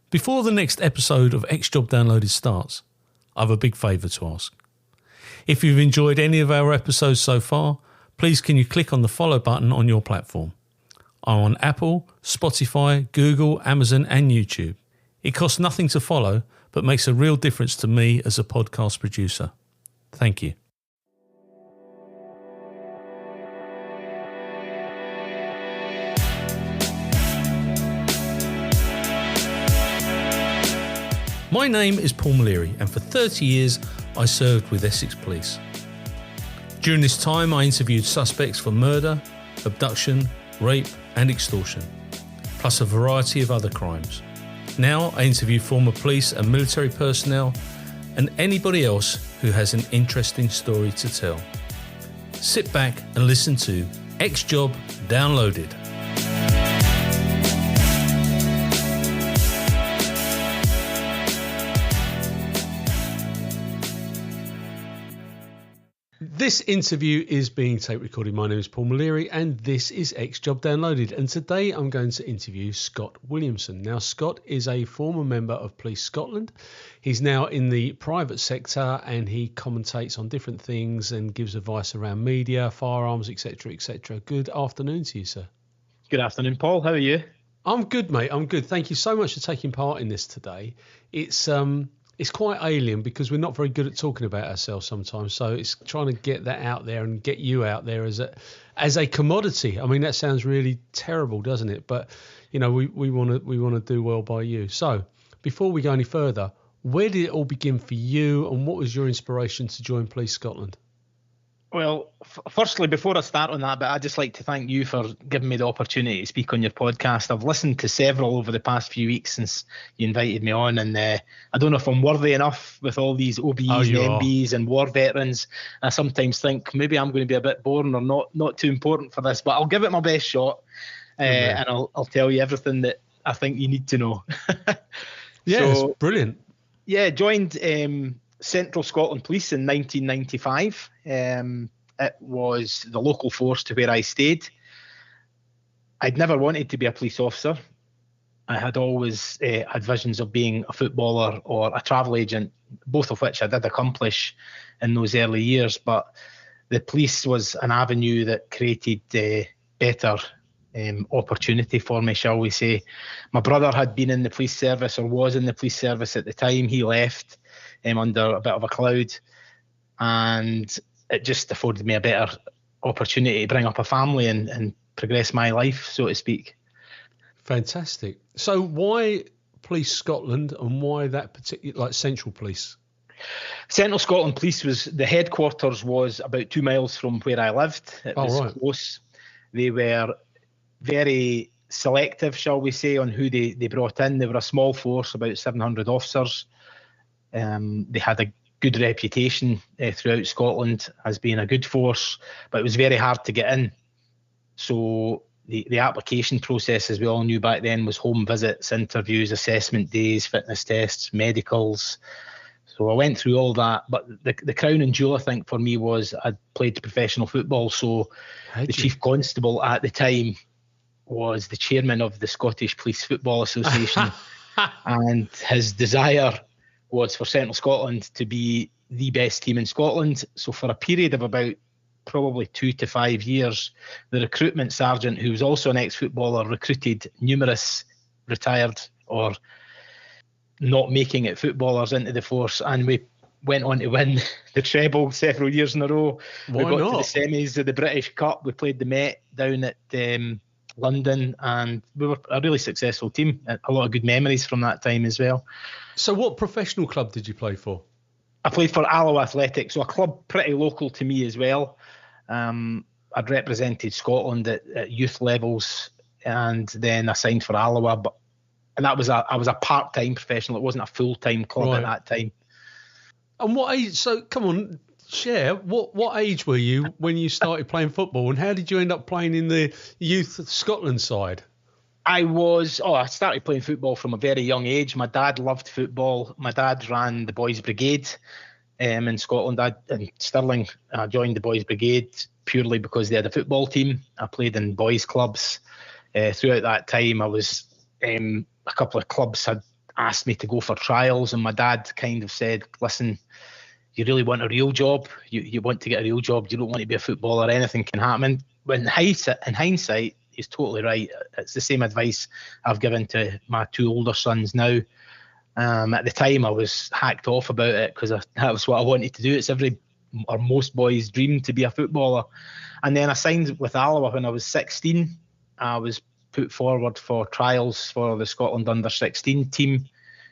Before the next episode of X Job Downloaded starts, I have a big favour to ask. If you've enjoyed any of our episodes so far, please can you click on the follow button on your platform. I'm on Apple, Spotify, Google, Amazon and YouTube. It costs nothing to follow, but makes a real difference to me as a podcast producer. Thank you. My name is Paul Maleary, and for 30 years I served with Essex Police. During this time I interviewed suspects for murder, abduction, rape and extortion, plus a variety of other crimes. Now I interview former police and military personnel and anybody else who has an interesting story to tell. Sit back and listen to X Job Downloaded. This interview is being tape recorded. My name is Paul Maleary and this is X Job Downloaded. And today I'm going to interview Scott Williamson. Now, Scott is a former member of Police Scotland. He's now in the private sector and he commentates on different things and gives advice around media, firearms, etc., etc. Good afternoon to you, sir. Good afternoon, Paul. How are you? I'm good, mate. I'm good. Thank you so much for taking part in this today. It's quite alien because we're not very good at talking about ourselves sometimes. So it's trying to get that out there and get you out there as a commodity. I mean, that sounds really terrible, doesn't it? But you know, we want to do well by you. So before we go any further, where did it all begin for you, and what was your inspiration to join Police Scotland? Well, firstly, before I start on that, but I'd just like to thank you for giving me the opportunity to speak on your podcast. I've listened to several over the past few weeks since you invited me on, and I don't know if I'm worthy enough with all these OBEs and MBs and war veterans. I sometimes think maybe I'm going to be a bit boring or not too important for this, but I'll give it my best shot, and I'll tell you everything that I think you need to know. Yeah, so, it's brilliant. Yeah, joined Central Scotland Police in 1995. It was the local force to where I stayed. I'd never wanted to be a police officer. I had always had visions of being a footballer or a travel agent, both of which I did accomplish in those early years. But the police was an avenue that created better opportunity for me, shall we say. My brother had been in the police service, or was in the police service at the time. He left under a bit of a cloud, and it just afforded me a better opportunity to bring up a family and progress my life, so to speak. Fantastic. So why Police Scotland, and why that particular, like Central Police? Central Scotland Police the headquarters was about 2 miles from where I lived. It was close. They were very selective, shall we say, on who they brought in. They were a small force, about 700 officers. They had a good reputation throughout Scotland as being a good force, but it was very hard to get in. So the application process, as we all knew back then, was home visits, interviews, assessment days, fitness tests, medicals. So I went through all that, but the crown and jewel, I think, for me was I'd played professional football. So the chief constable at the time was the chairman of the Scottish Police Football Association, and his desire was for Central Scotland to be the best team in Scotland. So for a period of about probably 2 to 5 years, the recruitment sergeant, who was also an ex-footballer, recruited numerous retired or not making it footballers into the force, and we went on to win the treble several years in a row. We got to the semis of the British Cup. We played the Met down at London, and we were a really successful team. A lot of good memories from that time as well. So what professional club did you play for? I played for Alloa Athletic, so a club pretty local to me as well. I'd represented Scotland at youth levels, and then I signed for Alloa, and I was a part-time professional. It wasn't a full-time club at that time. And what age? So come on, share. What age were you when you started playing football, and how did you end up playing in the youth Scotland side? I started playing football from a very young age. My dad loved football. My dad ran the Boys Brigade in Scotland. In Stirling, I joined the Boys Brigade purely because they had a football team. I played in boys clubs. Throughout that time, I was a couple of clubs had asked me to go for trials, and my dad kind of said, listen, you really want a real job, you want to get a real job, you don't want to be a footballer, anything can happen. When in hindsight, he's totally right. It's the same advice I've given to my 2 older sons now. At the time, I was hacked off about it because that was what I wanted to do. It's most boys' dream to be a footballer. And then I signed with Alloa when I was 16. I was put forward for trials for the Scotland under-16 team,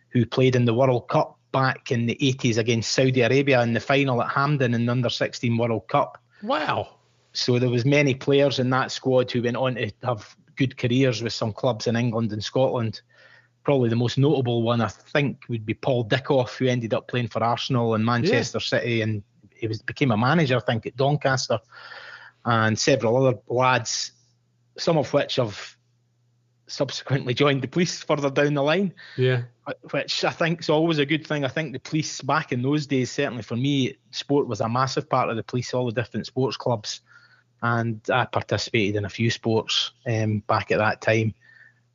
who played in the World Cup back in the 80s against Saudi Arabia in the final at Hampden in the under-16 World Cup. Wow. So there was many players in that squad who went on to have good careers with some clubs in England and Scotland. Probably the most notable one, I think, would be Paul Dickov, who ended up playing for Arsenal and Manchester City, and he became a manager, I think, at Doncaster, and several other lads, some of which have subsequently joined the police further down the line. Yeah. Which I think is always a good thing. I think the police back in those days, certainly for me, sport was a massive part of the police, all the different sports clubs. And I participated in a few sports back at that time.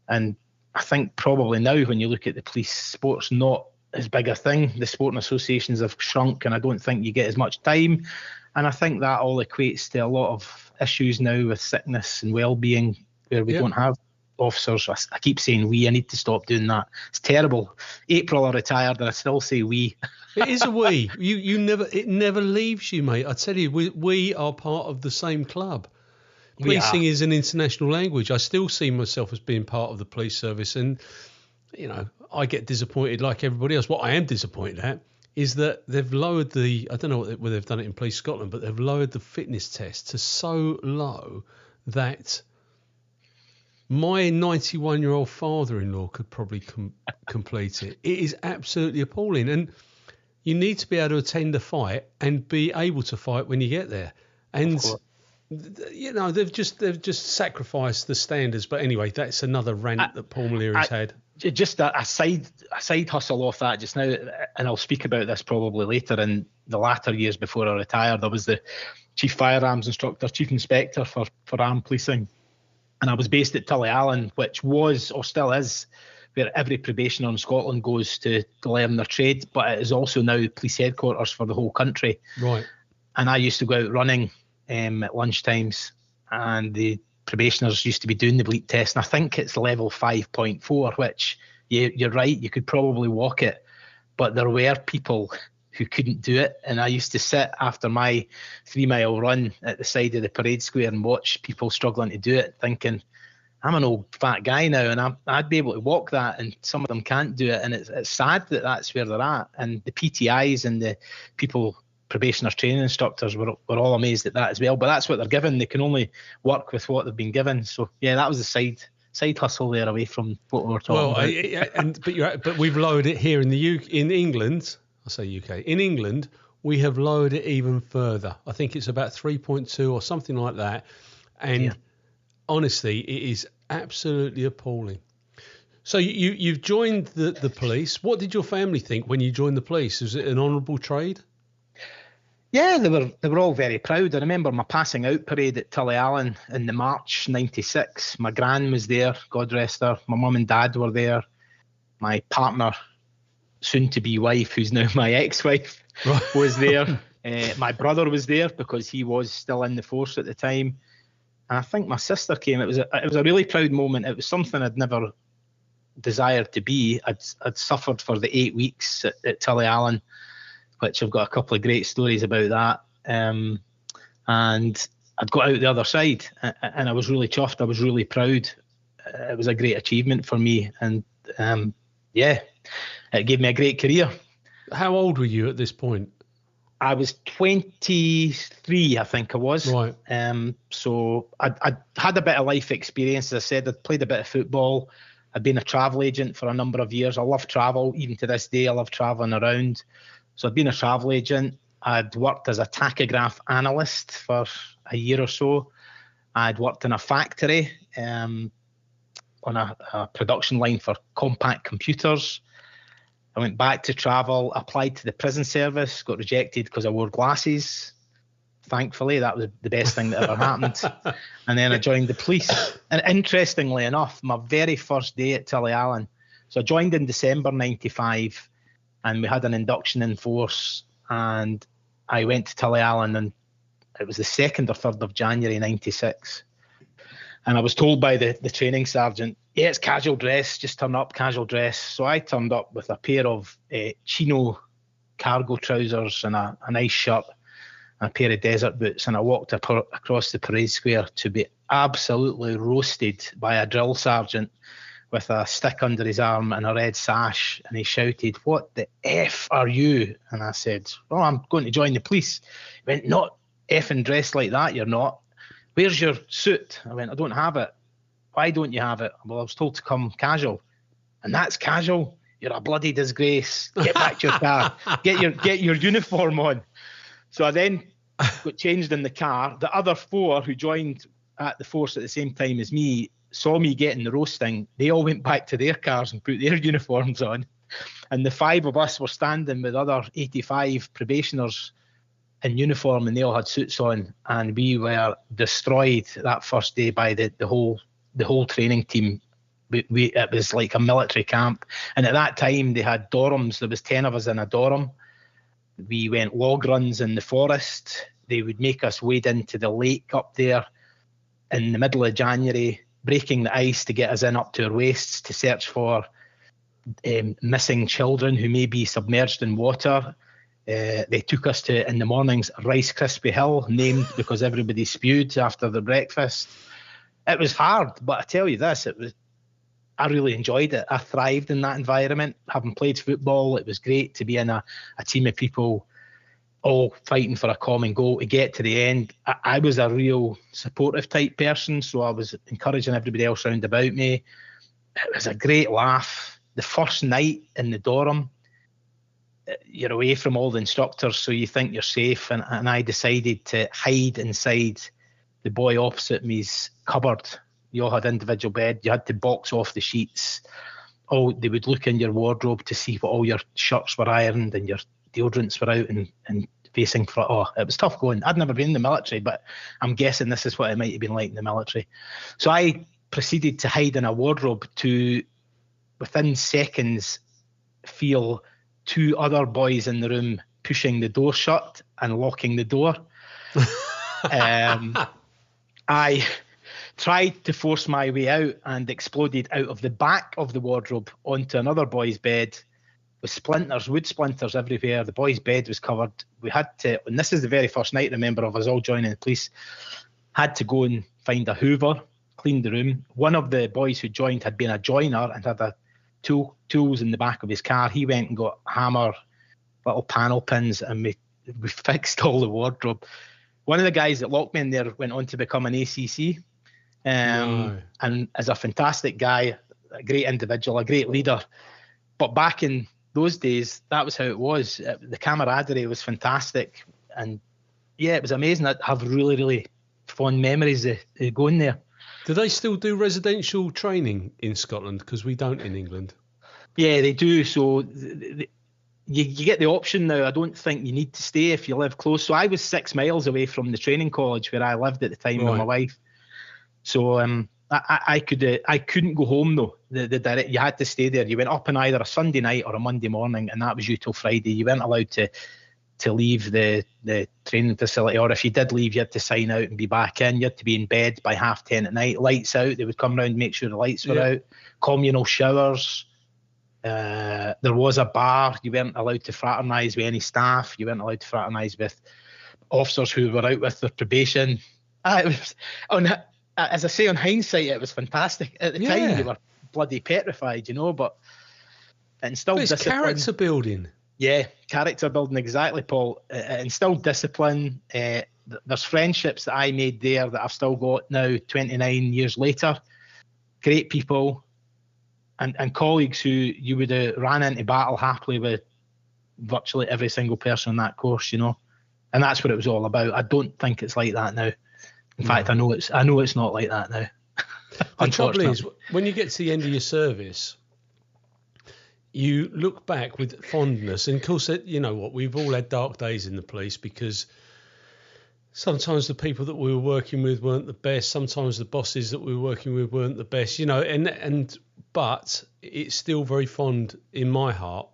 And I think probably now when you look at the police, sport's not as big a thing. The sporting associations have shrunk, and I don't think you get as much time. And I think that all equates to a lot of issues now with sickness and well-being, where we don't have officers. I keep saying we. I need to stop doing that. It's terrible. April I retired, and I still say we. It is a we. It never leaves you, mate. I tell you, we are part of the same club. Policing is an international language. I still see myself as being part of the police service, and I get disappointed like everybody else. What I am disappointed at is that they've lowered I don't know whether they've done it in Police Scotland, but they've lowered the fitness test to so low that my 91-year-old father-in-law could probably complete it. It is absolutely appalling, and you need to be able to attend a fight and be able to fight when you get there. And they've just sacrificed the standards. But anyway, that's another rant that Paul Maleary's had. Just a side hustle off that just now, and I'll speak about this probably later. In the latter years before I retired, I was the chief firearms instructor, chief inspector for armed policing, and I was based at Tullyallen, which was or still is where every probationer in Scotland goes to learn their trade, but it is also now police headquarters for the whole country. Right. And I used to go out running at lunchtimes, and the probationers used to be doing the bleep test, and I think it's level 5.4, which you're right, you could probably walk it, but there were people who couldn't do it, and I used to sit after my 3-mile run at the side of the parade square and watch people struggling to do it, thinking, I'm an old fat guy now, and I'd be able to walk that, and some of them can't do it, and it's sad that that's where they're at. And the PTIs and the probationers training instructors were all amazed at that as well, but that's what they're given. They can only work with what they've been given. So yeah, that was a side hustle there away from what we were talking about. But we've lowered it here in England. I say UK. In England, we have lowered it even further. I think it's about 3.2 or something like that. And honestly, it is absolutely appalling. So you've joined the police. What did your family think when you joined the police? Was it an honourable trade? Yeah, they were all very proud. I remember my passing out parade at Tullyallen in the March '96. My gran was there, God rest her. My mum and dad were there. My partner, soon-to-be wife, who's now my ex-wife, was there. My brother was there because he was still in the force at the time. And I think my sister came. It was a really proud moment. It was something I'd never desired to be. I'd suffered for the 8 weeks at Tullyallen, which I've got a couple of great stories about that. And I'd got out the other side, and I was really chuffed. I was really proud. It was a great achievement for me, and it gave me a great career. How old were you at this point? I was 23, I think I was. Right. So I'd had a bit of life experience. As I said, I'd played a bit of football. I'd been a travel agent for a number of years. I love travel. Even to this day, I love traveling around. So I'd been a travel agent. I'd worked as a tachograph analyst for a year or so. I'd worked in a factory on a production line for compact computers. I went back to travel, applied to the prison service, got rejected because I wore glasses. Thankfully, that was the best thing that ever happened. And then I joined the police. And interestingly enough, my very first day at Tullyallen, So I joined in December 95, and we had an induction in force, and I went to Tullyallen, and it was the 2nd or 3rd of January 96. And I was told by the training sergeant, yeah, it's casual dress, just turn up, casual dress. So I turned up with a pair of chino cargo trousers and a nice shirt and a pair of desert boots, and I walked across the parade square to be absolutely roasted by a drill sergeant with a stick under his arm and a red sash, and he shouted, "What the F are you?" And I said, "Oh, I'm going to join the police." He went, "Not effing dressed like that, you're not. Where's your suit?" I went, "I don't have it." "Why don't you have it?" "Well, I was told to come casual." "And that's casual? You're a bloody disgrace. Get back to your car. Get your uniform on." So I then got changed in the car. The other 4 who joined at the force at the same time as me saw me getting the roasting. They all went back to their cars and put their uniforms on. And the 5 of us were standing with other 85 probationers in uniform, and they all had suits on. And we were destroyed that first day by the whole training team. It was like a military camp. And at that time, they had dorms. There was 10 of us in a dorm. We went log runs in the forest. They would make us wade into the lake up there in the middle of January, breaking the ice to get us in up to our waists to search for missing children who may be submerged in water. They took us to, in the mornings, Rice Krispie Hill, named because everybody spewed after the breakfast. It was hard, but I tell you this, I really enjoyed it. I thrived in that environment. Having played football, it was great to be in a team of people all fighting for a common goal to get to the end. I was a real supportive type person, so I was encouraging everybody else around about me. It was a great laugh. The first night in the dorm, you're away from all the instructors, so you think you're safe, and I decided to hide inside the boy opposite me's cupboard. You all had individual bed. You had to box off the sheets. Oh, they would look in your wardrobe to see what all your shirts were ironed and your deodorants were out and facing front. Oh, it was tough going. I'd never been in the military, but I'm guessing this is what it might have been like in the military. So I proceeded to hide in a wardrobe to, within seconds, feel 2 other boys in the room pushing the door shut and locking the door. I tried to force my way out and exploded out of the back of the wardrobe onto another boy's bed with splinters, wood splinters everywhere. The boy's bed was covered. We had to, and this is the very first night, remember, of us all joining the police, had to go and find a hoover, clean the room. One of the boys who joined had been a joiner and had tools in the back of his car. He went and got hammer, little panel pins, and we fixed all the wardrobe. One of the guys that locked me in there went on to become an ACC. And is a fantastic guy, a great individual, a great leader. But back in those days, that was how it was. The camaraderie was fantastic. And yeah, it was amazing. I have really, really fond memories of going there. Do they still do residential training in Scotland? Because we don't in England. Yeah, they do. So you get the option now. I don't think you need to stay if you live close. So I was 6 miles away from the training college where I lived at the time with my wife. So I couldn't go home though. You had to stay there. You went up on either a Sunday night or a Monday morning, and that was you till Friday. You weren't allowed to leave the training facility, or if you did leave, you had to sign out and be back in. You had to be in bed by 10:30 at night. Lights out. They would come round and make sure the lights were out. Communal showers. There was a bar. You weren't allowed to fraternise with any staff. You weren't allowed to fraternise with officers who were out with their probation. It was as I say, on hindsight, it was fantastic. At the time, you were bloody petrified, but it instilled discipline. Character building. Yeah, character building, exactly, Paul. It instilled discipline. There's friendships that I made there that I've still got now, 29 years later. Great people and colleagues who you would have ran into battle happily with virtually every single person in that course, And that's what it was all about. I don't think it's like that now. In fact, I know it's not like that now. The trouble is, when you get to the end of your service, you look back with fondness. And of course, you know what, we've all had dark days in the police because sometimes the people that we were working with weren't the best. Sometimes the bosses that we were working with weren't the best, you know, but it's still very fond in my heart.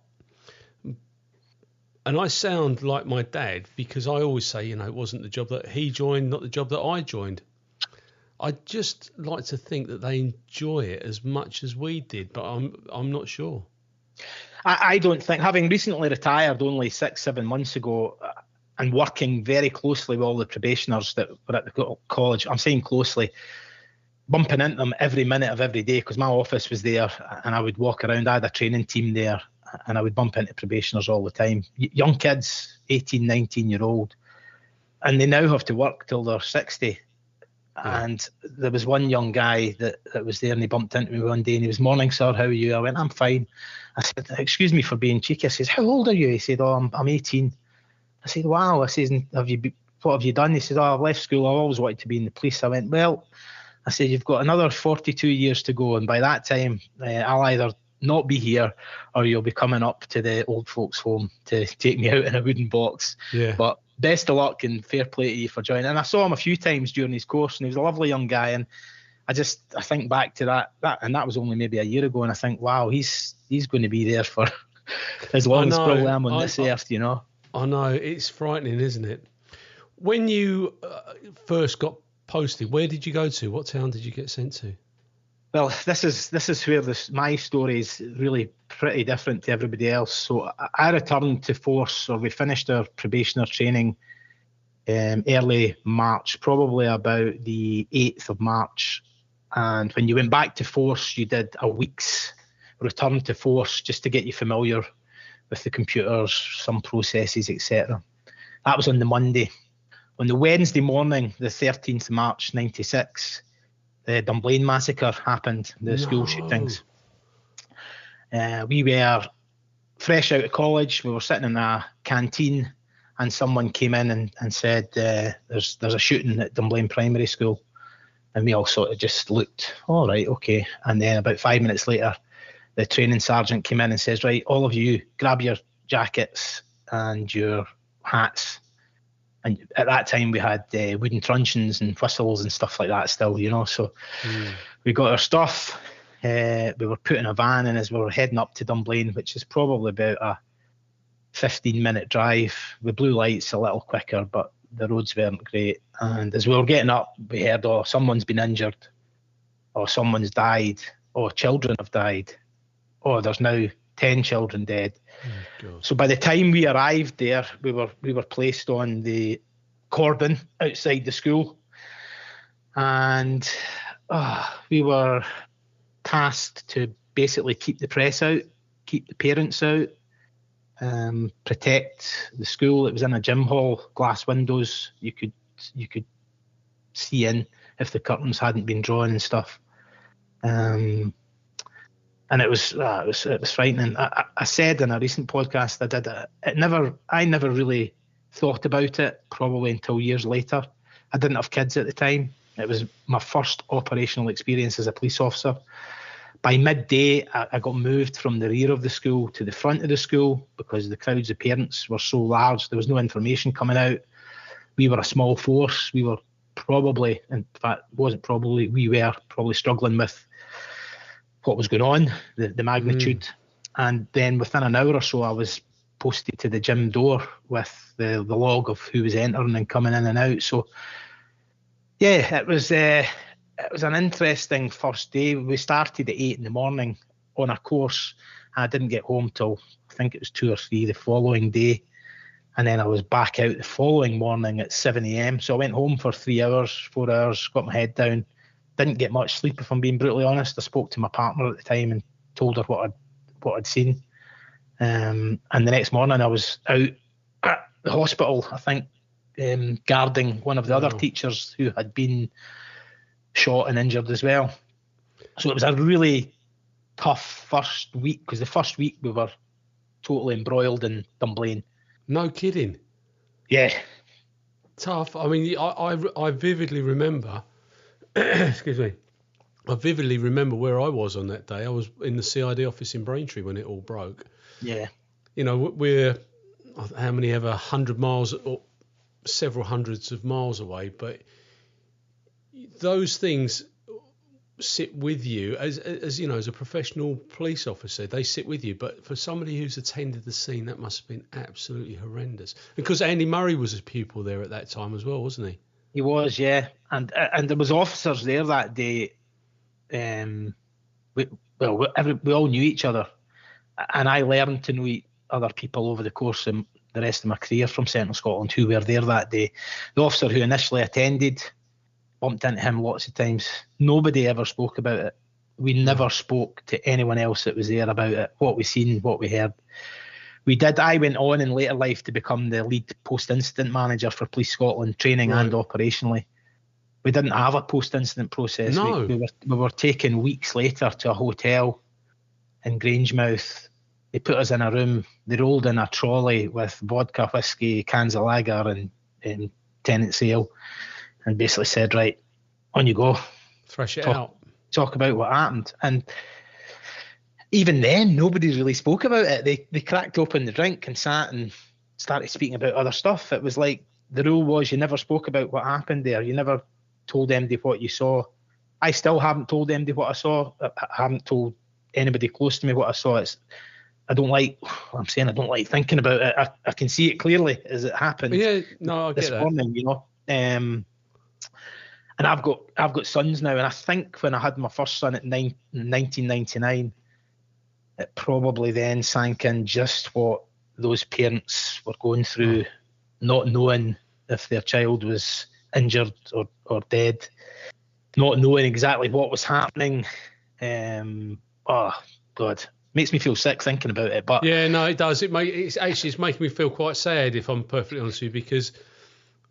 And I sound like my dad because I always say, you know, it wasn't the job that he joined, not the job that I joined. I just like to think that they enjoy it as much as we did, but I'm not sure. I don't think, having recently retired only 6-7 months ago, and working very closely with all the probationers that were at the college, I'm saying closely, bumping into them every minute of every day, because my office was there and I would walk around. I had a training team there and I would bump into probationers all the time. Young kids, 18, 19-year-old, and they now have to work till they're 60. Yeah. And there was one young guy that was there, and he bumped into me one day and he was, "Morning, sir, how are you?" I went, "I'm fine." I said, "Excuse me for being cheeky." I says, "How old are you?" He said, "Oh, I'm 18. I said, "Wow." I says, "What have you done?" He says, "Oh, I've left school. I always wanted to be in the police." I went, "Well," I said, "you've got another 42 years to go, and by that time, I'll either not be here or you'll be coming up to the old folks' home to take me out in a wooden box." Yeah. But best of luck and fair play to you for joining. And I saw him a few times during his course, and he was a lovely young guy. And I think back to that, and that was only maybe a year ago, and I think, wow, he's going to be there for as long as probably I'm on this earth, you know. I know, it's frightening, isn't it? When you first got posted, where did you go to? What town did you get sent to? Well, this is where my story is really pretty different to everybody else. So I returned to force, or we finished our probationer training early March, probably about the 8th of March. And when you went back to force, you did a week's return to force just to get you familiar with the computers, some processes, etc. That was on the Monday. On the Wednesday morning, the 13th of March, 96, the Dunblane massacre happened, the school shootings. We were fresh out of college. We were sitting in a canteen, and someone came in and said, there's a shooting at Dunblane Primary School. And we all sort of just looked, all right, okay. And then about 5 minutes later, the training sergeant came in and says, "Right, all of you, grab your jackets and your hats." And at that time, we had wooden truncheons and whistles and stuff like that still, you know. So we got our stuff. We were put in a van, and as we were heading up to Dunblane, which is probably about a 15-minute drive, with blue lights a little quicker, but the roads weren't great. And as we were getting up, we heard, "Oh, someone's been injured. Oh, someone's died. Oh, children have died. Oh, there's now 10 children dead." Oh, so by the time we arrived there, we were placed on the cordon outside the school, and we were tasked to basically keep the press out, keep the parents out, protect the school. It was in a gym hall, glass windows. You could see in if the curtains hadn't been drawn and stuff. And it was frightening. I said in a recent podcast I did, I never really thought about it, probably until years later. I didn't have kids at the time. It was my first operational experience as a police officer. By midday, I got moved from the rear of the school to the front of the school because the crowds of parents were so large. There was no information coming out. We were a small force. We were probably, in fact, we were probably struggling with what was going on, the magnitude. And then within an hour or so, I was posted to the gym door with the log of who was entering and coming in and out. So yeah, it was an interesting first day. We started at 8 a.m. on a course. I didn't get home till, I think it was 2 or 3 the following day, and then I was back out the following morning at 7 a.m. So I went home for 4 hours, got my head down. Didn't get much sleep, if I'm being brutally honest. I spoke to my partner at the time and told her what I'd seen. And the next morning I was out at the hospital, I think, guarding one of the other teachers who had been shot and injured as well. So it was a really tough first week, because the first week we were totally embroiled in Dunblane. No kidding. Yeah. Tough. I mean, I vividly remember... Excuse me. I vividly remember where I was on that day. I was in the CID office in Braintree when it all broke. Yeah. You know, we're how many ever 100 miles or several hundreds of miles away, but those things sit with you as you know, as a professional police officer, they sit with you. But for somebody who's attended the scene, that must have been absolutely horrendous. Because Andy Murray was a pupil there at that time as well, wasn't he? He was, yeah. And there was officers there that day. We all knew each other, and I learned to know other people over the course of the rest of my career from Central Scotland who were there that day. The officer who initially attended, bumped into him lots of times. Nobody ever spoke about it. We never spoke to anyone else that was there about it, what we seen, what we heard. I went on in later life to become the lead post-incident manager for Police Scotland, training and operationally. We didn't have a post-incident process. No. We were taken weeks later to a hotel in Grangemouth. They put us in a room. They rolled in a trolley with vodka, whiskey, cans of lager and tenant's ale, and basically said, right, on you go. Thresh it out. Talk about what happened. And even then, nobody really spoke about it. They cracked open the drink and sat and started speaking about other stuff. It was like the rule was you never spoke about what happened there. You never told anybody what you saw. I still haven't told anybody what I saw. I haven't told anybody close to me what I saw. I don't like thinking about it. I can see it clearly as it happened. Yeah, no, I get that. Morning, you know. And I've got sons now, and I think when I had my first son in 1999, it probably then sank in just what those parents were going through, not knowing if their child was injured or dead, not knowing exactly what was happening. Oh God, makes me feel sick thinking about it. But yeah, no, it does. It's making me feel quite sad, if I'm perfectly honest with you, because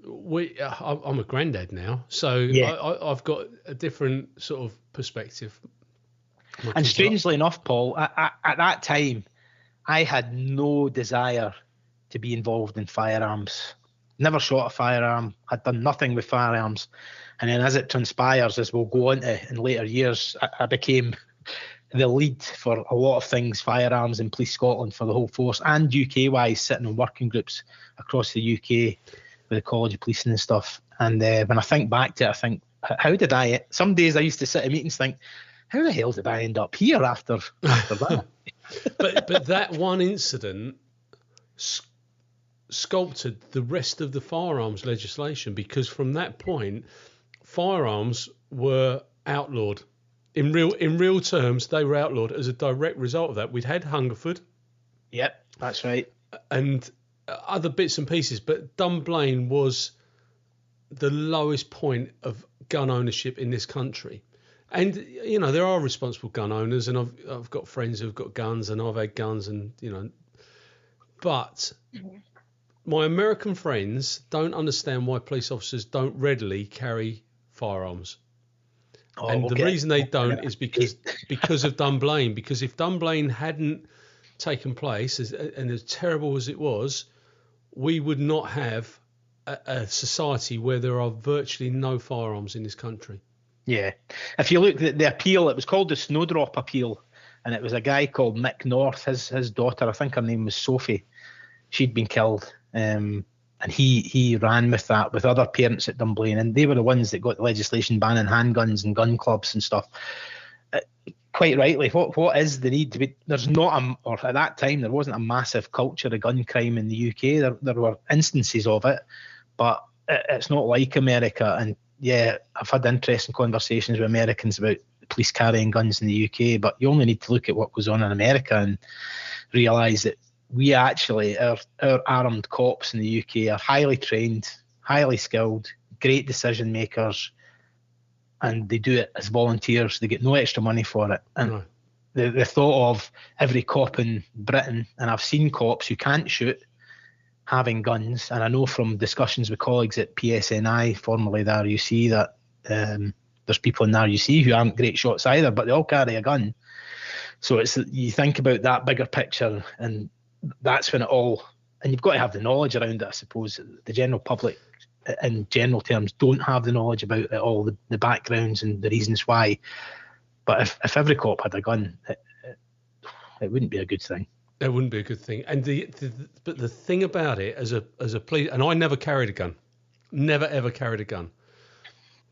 I'm a granddad now, so yeah. I've got a different sort of perspective. And strangely enough, Paul, at that time, I had no desire to be involved in firearms. Never shot a firearm, had done nothing with firearms. And then as it transpires, as we'll go on to in later years, I became the lead for a lot of things, firearms in Police Scotland for the whole force, and UK-wise, sitting in working groups across the UK with the College of Policing and stuff. And when I think back to it, I think, how did some days I used to sit in meetings think, how the hell did I end up here after that? but that one incident sculpted the rest of the firearms legislation, because from that point, firearms were outlawed. In real terms, they were outlawed as a direct result of that. We'd had Hungerford. Yep, that's right. And other bits and pieces, but Dunblane was the lowest point of gun ownership in this country. And, you know, there are responsible gun owners, and I've got friends who've got guns, and I've had guns, and, you know, but my American friends don't understand why police officers don't readily carry firearms. And the reason they don't is because of Dunblane. Because if Dunblane hadn't taken place, and as terrible as it was, we would not have a society where there are virtually no firearms in this country. Yeah. If you look at the appeal, it was called the Snowdrop Appeal, and it was a guy called Mick North. His daughter, I think her name was Sophie, she'd been killed. And he ran with that with other parents at Dunblane, and they were the ones that got the legislation banning handguns and gun clubs and stuff. Quite rightly, what is the need? There's not or at that time there wasn't a massive culture of gun crime in the UK. There were instances of it, but it's not like America. And yeah, I've had interesting conversations with Americans about police carrying guns in the UK, but you only need to look at what goes on in America and realise that we actually, our armed cops in the UK are highly trained, highly skilled, great decision makers, and they do it as volunteers. They get no extra money for it. And the thought of every cop in Britain, and I've seen cops who can't shoot having guns, and I know from discussions with colleagues at PSNI, formerly the RUC, that there's people in the RUC who aren't great shots either, but they all carry a gun. So you think about that bigger picture, and that's when and you've got to have the knowledge around it, I suppose. The general public, in general terms, don't have the knowledge about it all, the backgrounds and the reasons why. But if every cop had a gun, it wouldn't be a good thing. It wouldn't be a good thing. And but the thing about it, as a police, and I never carried a gun. never ever carried a gun.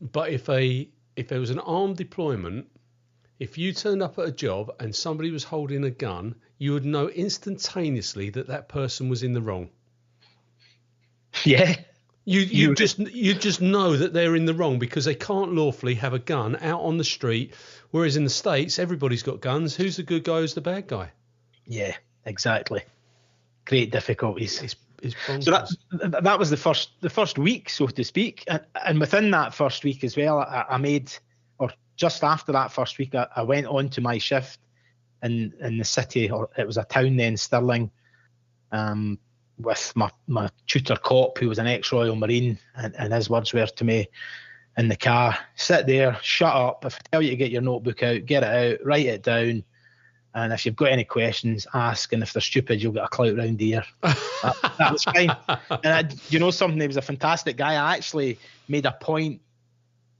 But if there was an armed deployment, if you turned up at a job and somebody was holding a gun, you would know instantaneously that person was in the wrong. Yeah. You just know that they're in the wrong because they can't lawfully have a gun out on the street. Whereas in the States, everybody's got guns. Who's the good guy? Who's the bad guy? Yeah, exactly. Great difficulties. It's so that was the first week, so to speak, and within that first week as well, I made, or just after that first week, I went on to my shift in the city, or it was a town then, Stirling, with my tutor cop, who was an ex-Royal Marine, and his words were to me in the car, sit there, shut up. If I tell you to get your notebook out, get it out, write it down, and if you've got any questions, ask, and if they're stupid, you'll get a clout round here. That was fine. And you know something, he was a fantastic guy. I actually made a point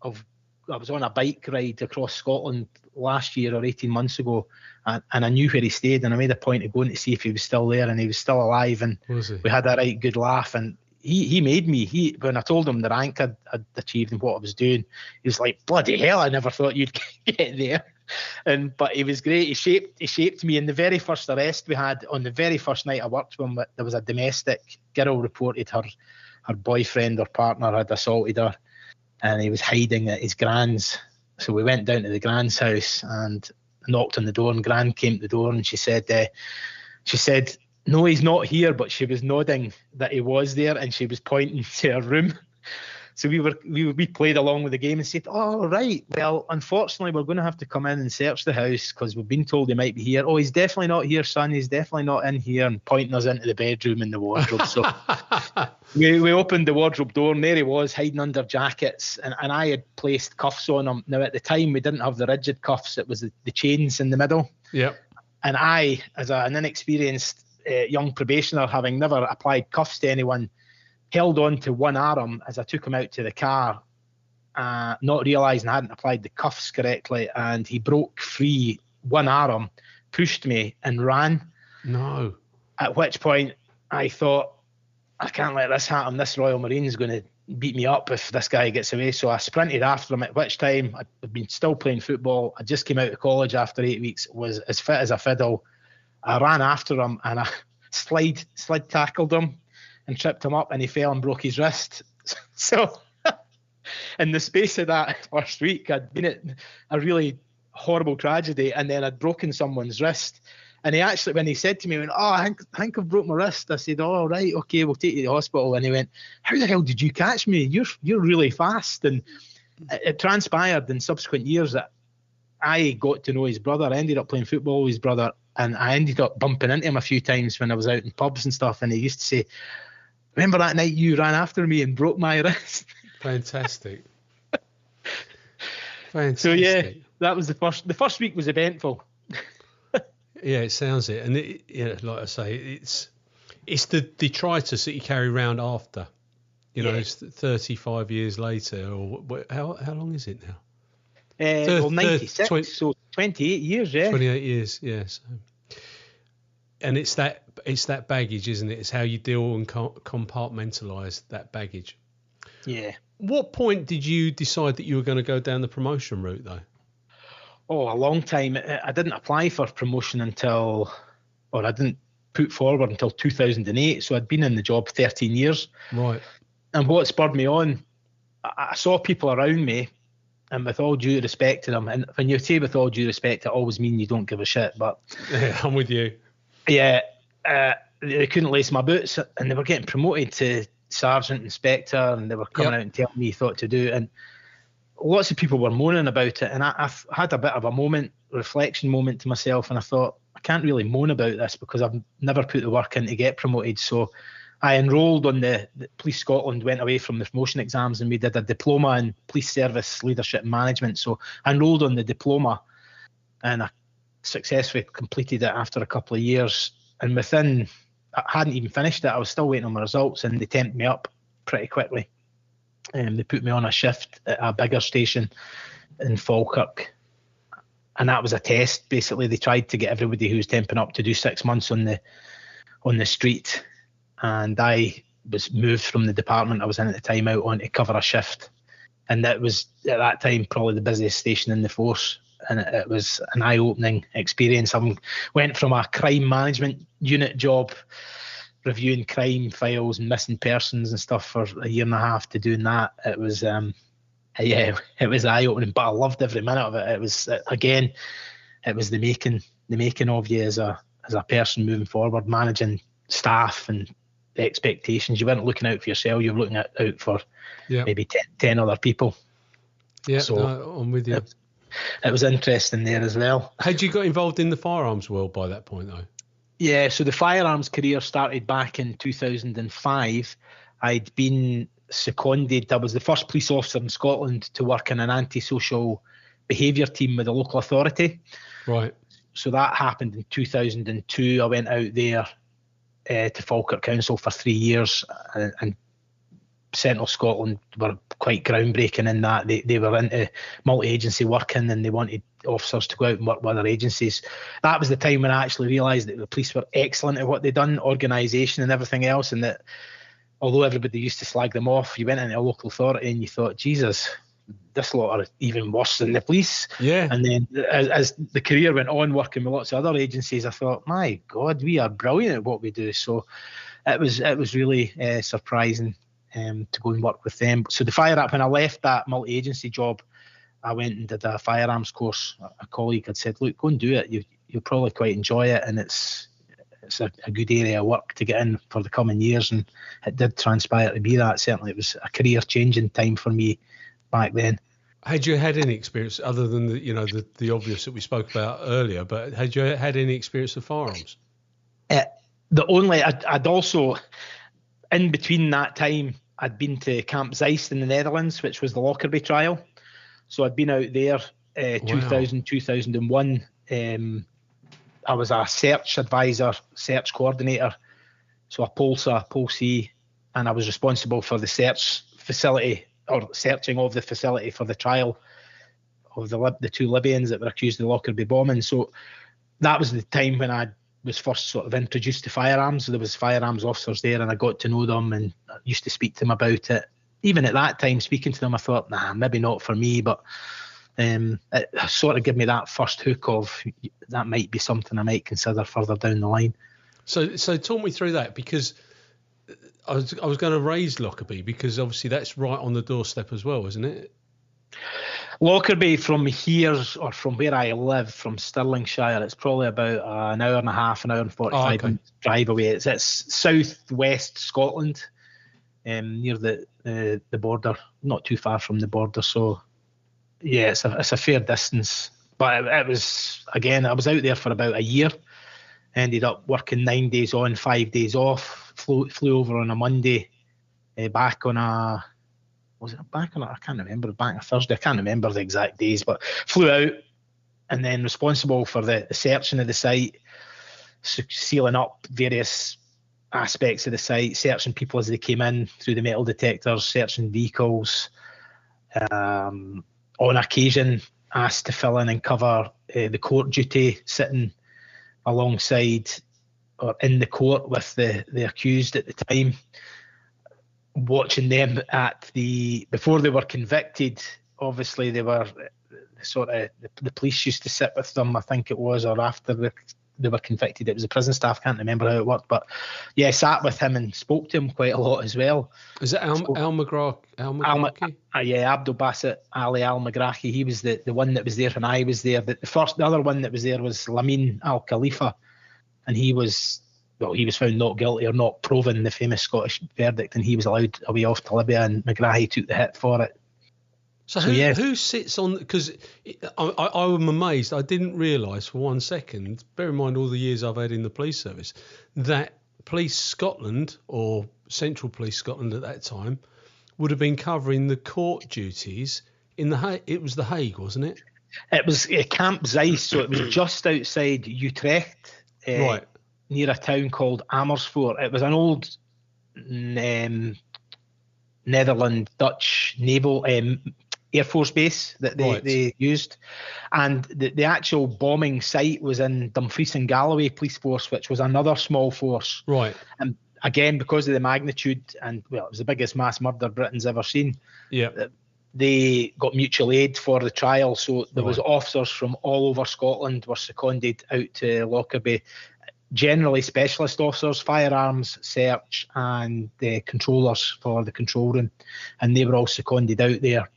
of, I was on a bike ride across Scotland last year or 18 months ago, and I knew where he stayed, and I made a point of going to see if he was still there, and he was still alive, and we had a right good laugh. And he made me, when I told him the rank I'd achieved and what I was doing, he was like, bloody hell, I never thought you'd get there. But he was great. He shaped me. In the very first arrest we had, on the very first night I worked with him, there was a domestic girl reported her boyfriend or partner had assaulted her, and he was hiding at his grand's. So we went down to the grand's house and knocked on the door, and Gran came to the door, and she said, no, he's not here, but she was nodding that he was there, and she was pointing to her room. So we played along with the game and said, oh, right, well, unfortunately, we're going to have to come in and search the house because we've been told he might be here. Oh, he's definitely not here, son. He's definitely not in here, and pointing us into the bedroom and the wardrobe. So we opened the wardrobe door, and there he was, hiding under jackets, and I had placed cuffs on him. Now, at the time, we didn't have the rigid cuffs. It was the chains in the middle. Yeah. And I, as an inexperienced young probationer, having never applied cuffs to anyone, held on to one arm as I took him out to the car, not realising I hadn't applied the cuffs correctly, and he broke free one arm, pushed me, and ran. No. At which point I thought, I can't let this happen. This Royal Marine's going to beat me up if this guy gets away. So I sprinted after him, at which time I'd been still playing football. I just came out of college after 8 weeks, was as fit as a fiddle. I ran after him, and I slide tackled him and tripped him up, and he fell and broke his wrist. So in the space of that first week, I'd been at a really horrible tragedy, and then I'd broken someone's wrist. And he actually, when he said to me, he went, oh, I think I've broke my wrist. I said, oh, right, okay, we'll take you to the hospital. And he went, how the hell did you catch me? You're really fast. And it transpired in subsequent years that I got to know his brother. I ended up playing football with his brother, and I ended up bumping into him a few times when I was out in pubs and stuff. And he used to say, remember that night you ran after me and broke my wrist? Fantastic. So yeah, that was the first week was eventful. Yeah, it sounds it. And like I say, it's the detritus that you carry around after. It's 35 years later, or how long is it now? Well, 96, so 28 years, yeah. 28 years, yeah. So. And it's that baggage, isn't it? It's how you deal and compartmentalise that baggage. Yeah. What point did you decide that you were going to go down the promotion route, though? Oh, a long time. I didn't apply for promotion I didn't put forward until 2008. So I'd been in the job 13 years. Right. And what spurred me on, I saw people around me, and with all due respect to them, and when you say with all due respect, it always means you don't give a shit, but... Yeah, I'm with you. Yeah, they couldn't lace my boots, and they were getting promoted to sergeant, inspector, and they were coming out and telling me what to do, and lots of people were moaning about it, and I've had a bit of a reflection moment to myself, and I thought, I can't really moan about this because I've never put the work in to get promoted. So I enrolled on the Police Scotland, went away from the promotion exams, and we did a diploma in police service leadership and management. So I enrolled on the diploma, and I successfully completed it after a couple of years. And I hadn't even finished it, I was still waiting on my results, and they temped me up pretty quickly. They put me on a shift at a bigger station in Falkirk, and that was a test. Basically, they tried to get everybody who was temping up to do 6 months on the street, and I was moved from the department I was in at the time out on to cover a shift. And that was, at that time, probably the busiest station in the force. And it was an eye-opening experience. I went from a crime management unit job, reviewing crime files and missing persons and stuff for a year and a half, to doing that. It was, it was eye-opening, but I loved every minute of it. It was, again, it was the making of you as a person moving forward, managing staff and the expectations. You weren't looking out for yourself, you were looking out for maybe 10 other people. Yeah, so no, I'm with you. It was interesting there as well. Had you got involved in the firearms world by that point, though? Yeah, so the firearms career started back in 2005. I'd been seconded. I was the first police officer in Scotland to work in an antisocial behaviour team with a local authority. Right. So that happened in 2002. I went out there to Falkirk Council for 3 years, and Central Scotland were quite groundbreaking in that. They were into multi-agency working, and they wanted officers to go out and work with other agencies. That was the time when I actually realised that the police were excellent at what they'd done, organisation and everything else, and that although everybody used to slag them off, you went into a local authority and you thought, Jesus, this lot are even worse than the police. Yeah. And then as the career went on, working with lots of other agencies, I thought, my God, we are brilliant at what we do. So it was really surprising to go and work with them. So the when I left that multi-agency job, I went and did a firearms course. A colleague had said, look, go and do it. You'll probably quite enjoy it, and it's a good area of work to get in for the coming years. And it did transpire to be that. Certainly it was a career-changing time for me back then. Had you had any experience other than the obvious that we spoke about earlier, but had you had any experience with firearms? I'd also, in between that time, I'd been to Camp Zeist in the Netherlands, which was the Lockerbie trial. So I'd been out there 2000, 2001. I was a search advisor, search coordinator, so a POLSA, POLC, and I was responsible for the search facility, or searching of the facility for the trial of the two Libyans that were accused of the Lockerbie bombing. So that was the time when I was first sort of introduced to firearms. So there was firearms officers there, and I got to know them and I used to speak to them about it. Even at that time, speaking to them, I thought, nah, maybe not for me, but it sort of gave me that first hook of that might be something I might consider further down the line. So talk me through that, because I was going to raise Lockerbie, because obviously that's right on the doorstep as well, isn't it? Lockerbie from here, or from where I live, from Stirlingshire, it's probably about an hour and a half, an hour and 45 minutes drive away. It's southwest Scotland, near the border, not too far from the border. So yeah, it's a fair distance. But it was, again, I was out there for about a year. Ended up working 9 days on, 5 days off. Flew over on a Monday, back on a I can't remember, back on a Thursday. I can't remember the exact days, but flew out, and then responsible for the searching of the site, sealing up various aspects of the site, searching people as they came in through the metal detectors, searching vehicles. On occasion, asked to fill in and cover the court duty, sitting alongside or in the court with the accused at the time, watching them before they were convicted. Obviously they were the police used to sit with them, I think it was, or after they were convicted. It was the prison staff, can't remember how it worked, but yeah, sat with him and spoke to him quite a lot as well. Is it Al McGrath? Yeah, Abdul Basit Ali Al Magrahi. He was the one that was there when I was there. The other one that was there was Lamin Al Khalifa, and he was found not guilty, or not proven, the famous Scottish verdict, and he was allowed away off to Libya, and Magrahi took the hit for it. So who sits on? Because I'm amazed. I didn't realise for 1 second, bear in mind all the years I've had in the police service, that Police Scotland, or Central Police Scotland at that time, would have been covering the court duties in it was the Hague, wasn't it? It was Camp Zeist, so it was just outside Utrecht, right, near a town called Amersfoort. It was an old Netherlands Dutch naval Air Force base that they used, and the actual bombing site was in Dumfries and Galloway Police Force, which was another small force. Right. And again, because of the magnitude, and well, it was the biggest mass murder Britain's ever seen. Yeah. They got mutual aid for the trial, so there was Right. officers from all over Scotland were seconded out to Lockerbie. Generally specialist officers, firearms, search, and the controllers for the control room, and they were all seconded out there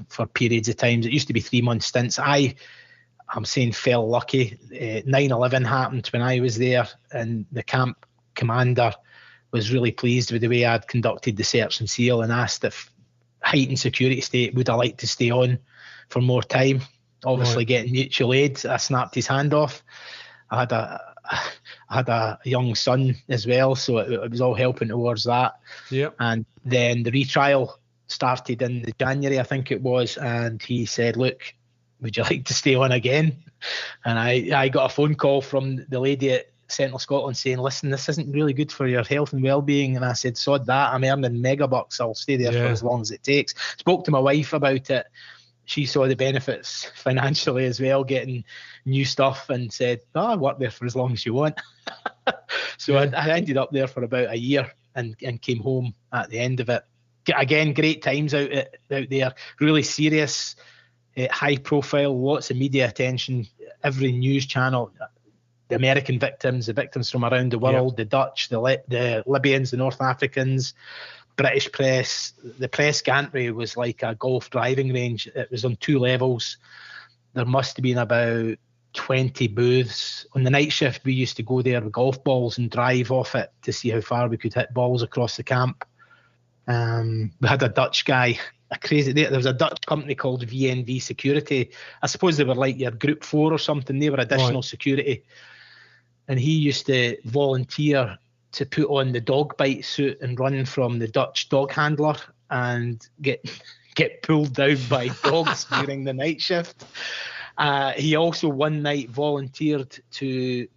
for periods of times. It used to be 3-month stints. I'm saying fell lucky. 9/11 happened when I was there, and the camp commander was really pleased with the way I'd conducted the search and seal, and asked if heightened security state would I like to stay on for more time. Obviously, Right. getting mutual aid, I snapped his hand off. I had a young son as well, so it was all helping towards that. Yeah. And then the retrial started in the January, I think it was, and he said, "Look, would you like to stay on again?" And I got a phone call from the lady at Central Scotland saying, "Listen, this isn't really good for your health and well-being." And I said, "Sod that, I'm earning megabucks, I'll stay there for as long as it takes." Spoke to my wife about it. She saw the benefits financially as well, getting new stuff, and said, "I work there for as long as you want." So I ended up there for about a year and came home at the end of it. Again, great times out there, really serious, high profile, lots of media attention, every news channel, the American victims, the victims from around the world, the Dutch, the Libyans, the North Africans, British press. The press gantry was like a golf driving range. It was on 2 levels. There must have been about 20 booths. On the night shift, we used to go there with golf balls and drive off it to see how far we could hit balls across the camp. We had a Dutch guy, there was a Dutch company called VNV Security. I suppose they were like your Group 4 or something. They were additional security. And he used to volunteer to put on the dog bite suit and run from the Dutch dog handler and get pulled down by dogs during the night shift. He also one night volunteered to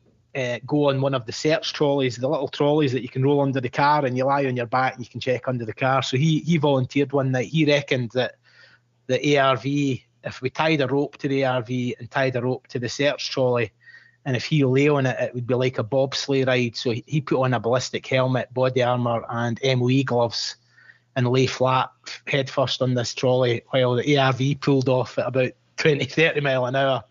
go on one of the search trolleys, the little trolleys that you can roll under the car and you lie on your back and you can check under the car. So he volunteered one night. He reckoned that the ARV, if we tied a rope to the ARV and tied a rope to the search trolley, and if he lay on it, it would be like a bobsleigh ride. So he put on a ballistic helmet, body armour and MOE gloves and lay flat head first on this trolley while the ARV pulled off at about 20, 30 mile an hour.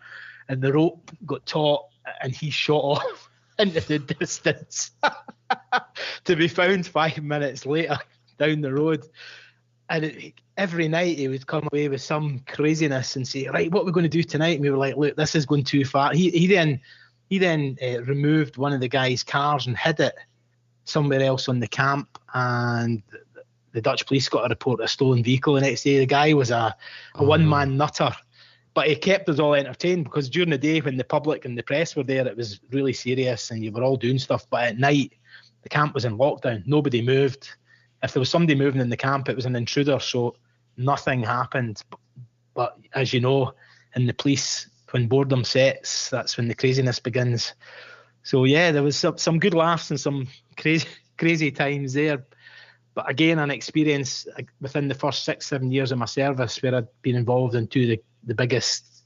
And the rope got taut and he shot off into the distance to be found 5 minutes later down the road. And every night he would come away with some craziness and say, "Right, what are we going to do tonight?" And we were like, "Look, this is going too far." He then removed one of the guy's cars and hid it somewhere else on the camp, and the Dutch police got a report of a stolen vehicle the next day. The guy was a one-man nutter, but he kept us all entertained because during the day when the public and the press were there, it was really serious and you were all doing stuff. But at night, the camp was in lockdown. Nobody moved. If there was somebody moving in the camp, it was an intruder, so nothing happened. But as you know, in the police, when boredom sets, that's when the craziness begins. So yeah, there was some good laughs and some crazy times there. But again, an experience within the first 6-7 years of my service where I'd been involved in 2 of the biggest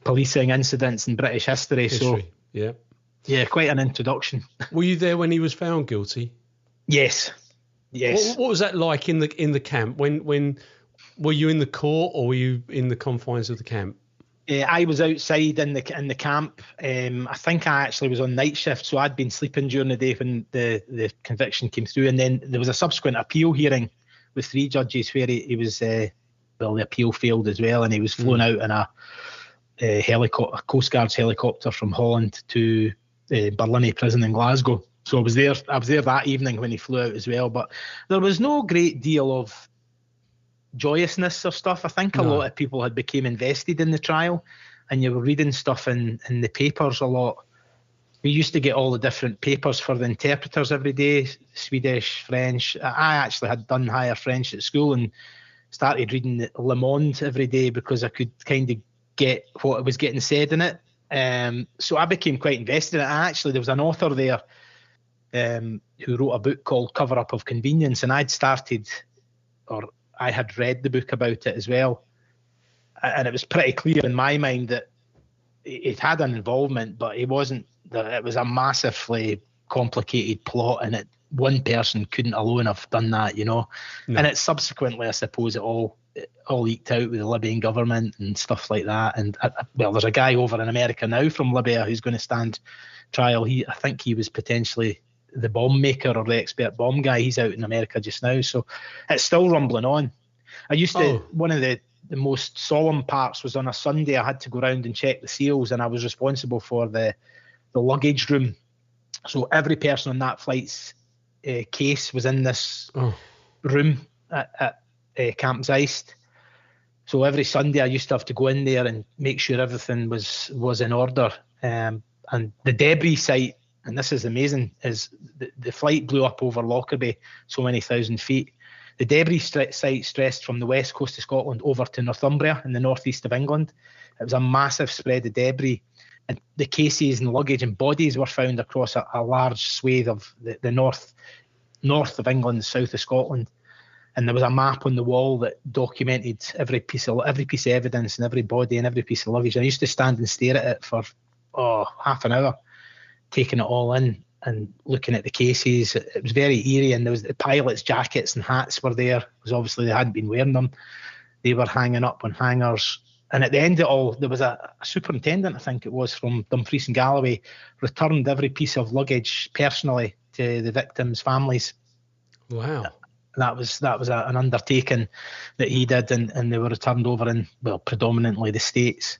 policing incidents in British history. So yeah, quite an introduction. Were you there when he was found guilty? Yes. What was that like in the camp? When were you in the court or were you in the confines of the camp? I was outside in the camp. I think I actually was on night shift, so I'd been sleeping during the day when the conviction came through, and then there was a subsequent appeal hearing with 3 judges where he was the appeal failed as well, and he was flown out in a Coast Guard's helicopter from Holland to Barlinnie prison in Glasgow. So I was there that evening when he flew out as well, but there was no great deal of joyousness or stuff. I think a lot of people had become invested in the trial, and you were reading stuff in the papers a lot. We used to get all the different papers for the interpreters every day, Swedish, French. I actually had done higher French at school and started reading Le Monde every day because I could kind of get what was getting said in it. So I became quite invested in it. Actually, there was an author there who wrote a book called Cover Up of Convenience, and I had read the book about it as well, and it was pretty clear in my mind that it had an involvement, but it wasn't. It was a massively complicated plot, and one person couldn't alone have done that, No. And it's subsequently, I suppose, it all eked out with the Libyan government and stuff like that. And well, there's a guy over in America now from Libya who's going to stand trial. I think he was potentially the bomb maker or the expert bomb guy. He's out in America just now, so it's still rumbling on. I used to one of the most solemn parts was on a Sunday. I had to go around and check the seals, and I was responsible for the luggage room. So every person on that flight's case was in this room at Camp Zeist. So every Sunday I used to have to go in there and make sure everything was in order. And the debris site, and this is amazing, is the flight blew up over Lockerbie, so many thousand feet. The debris site stretched from the west coast of Scotland over to Northumbria in the northeast of England. It was a massive spread of debris, and the cases and luggage and bodies were found across a large swathe of the north of England, south of Scotland. And there was a map on the wall that documented every piece of evidence and every body and every piece of luggage. I used to stand and stare at it for half an hour, taking it all in and looking at the cases. It was very eerie, and there was the pilots' jackets and hats were there, because obviously they hadn't been wearing them. They were hanging up on hangers. And at the end of it all, there was a superintendent, I think it was, from Dumfries and Galloway, returned every piece of luggage personally to the victims' families. Wow. That was an undertaking that he did, and they were returned over in, well, predominantly the States.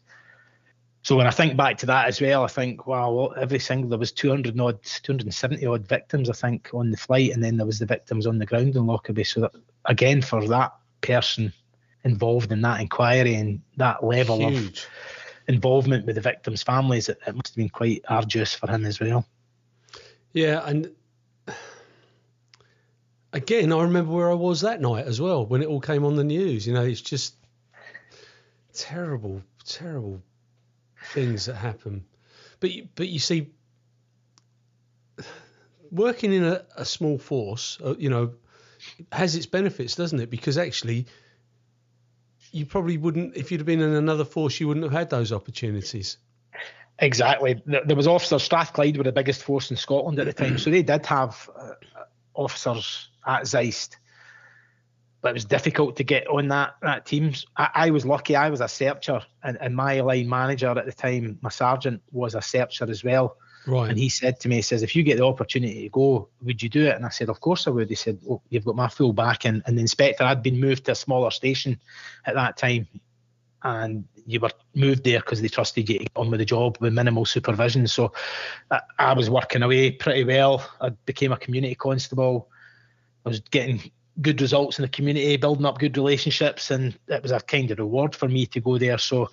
So when I think back to that as well, I think, wow, there was 270 odd victims, I think, on the flight, and then there was the victims on the ground in Lockerbie. So that, again, for that person involved in that inquiry and that level of involvement with the victims' families, it must have been quite arduous for him as well. Yeah, and again, I remember where I was that night as well when it all came on the news. It's just terrible, terrible things that happen. But you see, working in a small force, has its benefits, doesn't it? Because actually, you probably wouldn't, if you'd have been in another force, you wouldn't have had those opportunities. Exactly. There was officers. Strathclyde were the biggest force in Scotland at the time, so they did have officers at Zeist, but it was difficult to get on that team. I was lucky. I was a searcher, and my line manager at the time, my sergeant, was a searcher as well. Right. And he said to me, he says, if you get the opportunity to go, would you do it? And I said, of course I would. He said, well, you've got my full backing. And the inspector had been moved to a smaller station at that time, and you were moved there because they trusted you to get on with the job with minimal supervision. So I was working away pretty well. I became a community constable. I was getting good results in the community, building up good relationships, and it was a kind of reward for me to go there. So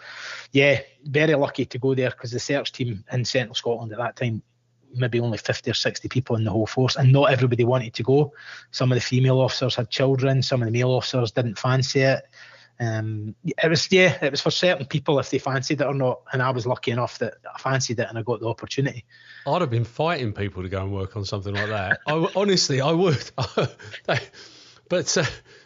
yeah, very lucky to go there, because the search team in Central Scotland at that time, maybe only 50 or 60 people in the whole force, and not everybody wanted to go. Some of the female officers had children, some of the male officers didn't fancy it. It was for certain people if they fancied it or not, and I was lucky enough that I fancied it and I got the opportunity. I'd have been fighting people to go and work on something like that. Honestly, I would. But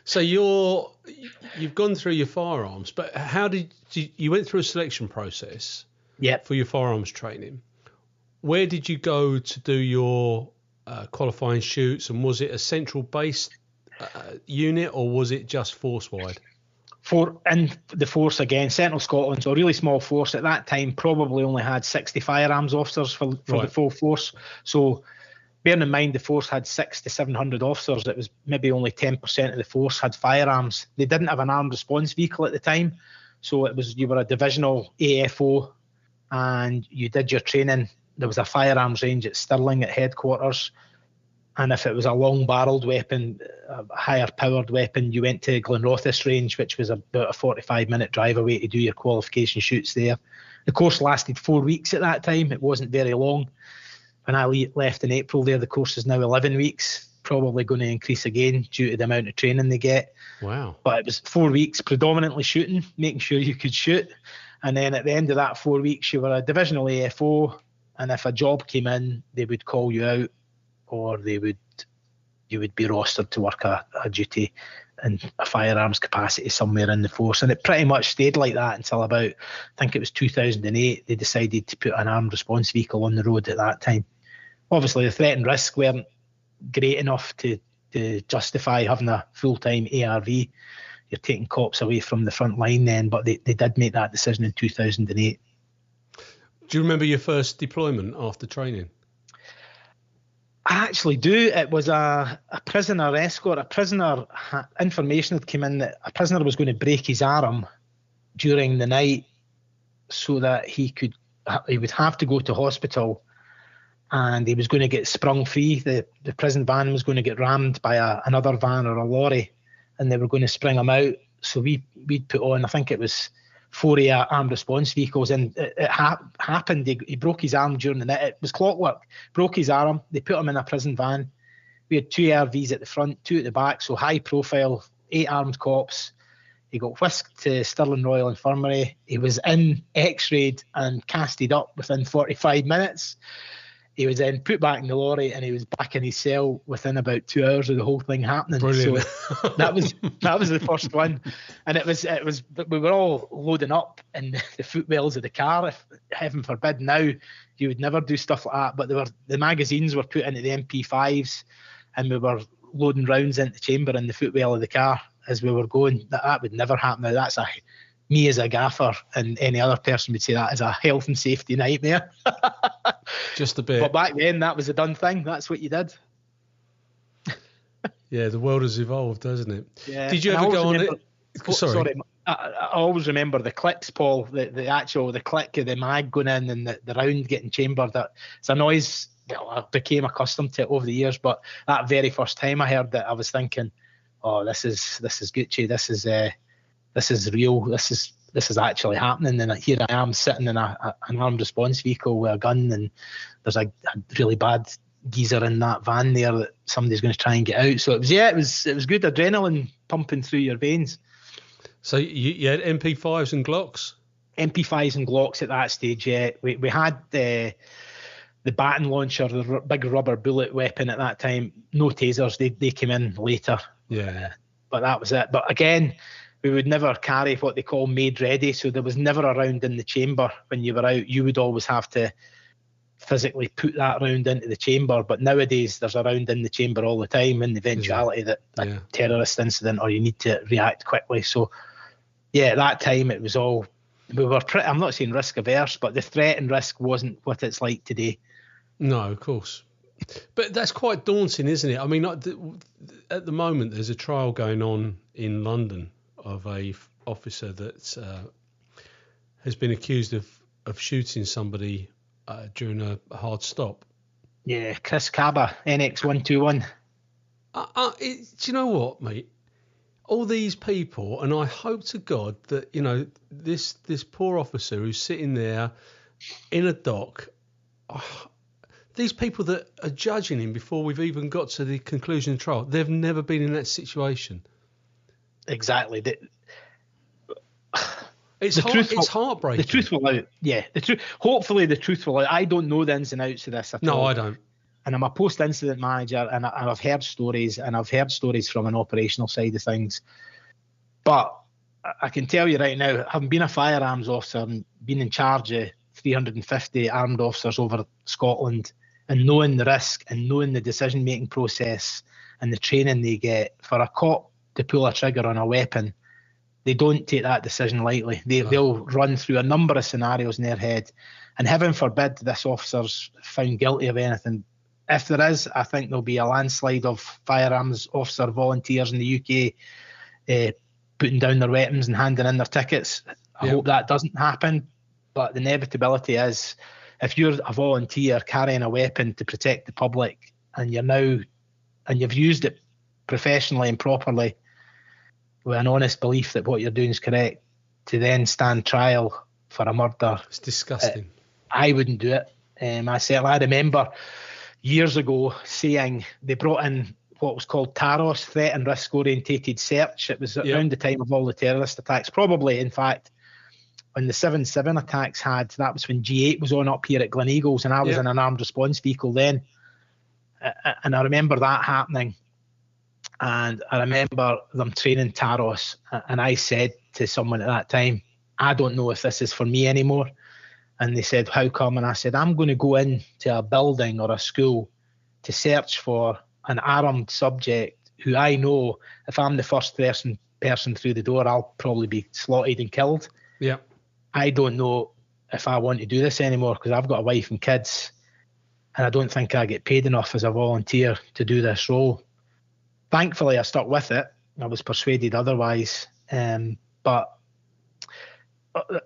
so you've gone through your firearms, but how did you went through a selection process? Yep. For your firearms training. Where did you go to do your qualifying shoots, and was it a central based unit, or was it just force wide? In the force again, Central Scotland, so a really small force at that time, probably only had 60 firearms officers for the full force. So bearing in mind the force had 600 to 700 officers, it was maybe only 10% of the force had firearms. They didn't have an armed response vehicle at the time, so you were a divisional AFO and you did your training. There was a firearms range at Stirling at headquarters, and if it was a long-barreled weapon, a higher-powered weapon, you went to Glenrothes range, which was about a 45-minute drive away to do your qualification shoots there. The course lasted 4 weeks at that time. It wasn't very long. When I left in April there, the course is now 11 weeks, probably going to increase again due to the amount of training they get. Wow. But it was 4 weeks predominantly shooting, making sure you could shoot. And then at the end of that 4 weeks, you were a divisional AFO, and if a job came in, they would call you out, or you would be rostered to work a duty in a firearms capacity somewhere in the force. And it pretty much stayed like that until about, I think it was 2008, they decided to put an armed response vehicle on the road at that time. Obviously, the threat and risk weren't great enough to justify having a full-time ARV. You're taking cops away from the front line then, but they did make that decision in 2008. Do you remember your first deployment after training? I actually do. It was a prisoner escort. Information had come in that a prisoner was going to break his arm during the night so that he would have to go to hospital, and he was going to get sprung free. The prison van was going to get rammed by another van or a lorry, and they were going to spring him out. So we'd put on, I think it was 4 armed response vehicles, and it happened. He broke his arm during the night. It was clockwork. Broke his arm. They put him in a prison van. We had 2 ARVs at the front, 2 at the back, so high profile, 8 armed cops. He got whisked to Stirling Royal Infirmary. He was x-rayed and casted up within 45 minutes. He was then put back in the lorry, and he was back in his cell within about 2 hours of the whole thing happening. Brilliant. So that was the first one, and it was we were all loading up in the footwells of the car. If heaven forbid now, you would never do stuff like that. But the magazines were put into the MP5s, and we were loading rounds into the chamber in the footwell of the car as we were going. That would never happen now. That's me as a gaffer, and any other person would say that is a health and safety nightmare. Just a bit. But back then, that was a done thing. That's what you did. Yeah, the world has evolved, hasn't it? Yeah. Did you ever go on it? Sorry. I always remember the clicks, Paul. The click of the mag going in and the round getting chambered. It's a noise. I became accustomed to it over the years, but that very first time I heard it, I was thinking, "Oh, this is Gucci. This is real. This is actually happening." And here I am sitting in an armed response vehicle with a gun, and there's a really bad geezer in that van there that somebody's going to try and get out. So it was good adrenaline pumping through your veins. So you had MP5s and Glocks? MP5s and Glocks at that stage, yeah. We had the baton launcher, the big rubber bullet weapon at that time. No tasers, they came in later. Yeah. But that was it. But again, we would never carry what they call made ready, so there was never a round in the chamber when you were out. You would always have to physically put that round into the chamber. But nowadays, there's a round in the chamber all the time in the eventuality that a terrorist incident or you need to react quickly. So, yeah, at that time, it was all, we were pretty, I'm not saying risk averse, but the threat and risk wasn't what it's like today. No, of course. But that's quite daunting, isn't it? I mean, at the moment, there's a trial going on in London of a officer that has been accused of shooting somebody during a hard stop. Yeah, Chris Cabba, NX121. Do you know what, mate? All these people, and I hope to God that, you know, this poor officer who's sitting there in a dock, these people that are judging him before we've even got to the conclusion of the trial, they've never been in that situation. Exactly. It's heartbreaking. The truth will out. Yeah, hopefully the truth will out. I don't know the ins and outs of this at all. No, I don't. And I'm a post-incident manager, and I've heard stories, from an operational side of things. But I can tell you right now, having been a firearms officer and been in charge of 350 armed officers over Scotland, and knowing the risk and knowing the decision-making process and the training they get, for a cop to pull a trigger on a weapon, they don't take that decision lightly. They'll run through a number of scenarios in their head. And heaven forbid this officer's found guilty of anything. If there is, I think there'll be a landslide of firearms officer volunteers in the UK putting down their weapons and handing in their tickets. I hope that doesn't happen. But the inevitability is, if you're a volunteer carrying a weapon to protect the public, and you've used it professionally and properly with an honest belief that what you're doing is correct, to then stand trial for a murder, it's disgusting. I wouldn't do it. I remember years ago seeing they brought in what was called TAROS, threat and risk orientated search. It was around the time of all the terrorist attacks, probably in fact when the 7/7 attacks that was when G8 was on up here at Gleneagles, and I was in an armed response vehicle then, and I remember that happening. And I remember them training TAROS, and I said to someone at that time, I don't know if this is for me anymore. And they said, how come? And I said, I'm going to go into a building or a school to search for an armed subject who I know, if I'm the first person through the door, I'll probably be slotted and killed. Yeah. I don't know if I want to do this anymore because I've got a wife and kids, and I don't think I get paid enough as a volunteer to do this role. Thankfully, I stuck with it. I was persuaded otherwise, but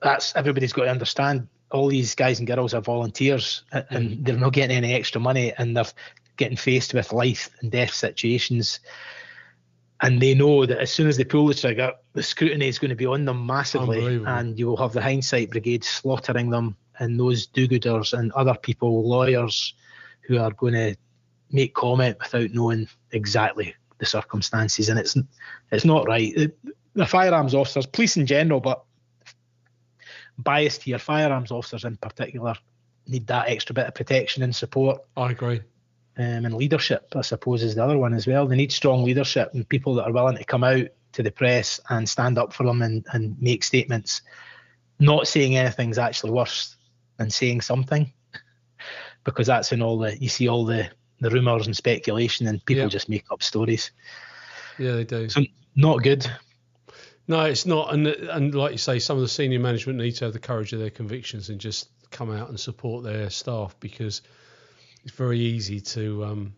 that's everybody's got to understand. All these guys and girls are volunteers, and they're not getting any extra money, and they're getting faced with life and death situations. And they know that as soon as they pull the trigger, the scrutiny is going to be on them massively, and you will have the hindsight brigade slaughtering them, and those do-gooders and other people, lawyers, who are going to make comment without knowing exactly the circumstances. And it's not right. The firearms officers, police in general, but biased here, firearms officers in particular, need that extra bit of protection and support. I agree. And leadership, I suppose, is the other one as well. They need strong leadership and people that are willing to come out to the press and stand up for them and make statements. Not saying anything's actually worse than saying something, because that's in you see all the rumours and speculation, and people just make up stories. Yeah, they do. So not good. No, it's not. And like you say, some of the senior management need to have the courage of their convictions and just come out and support their staff, because it's very easy to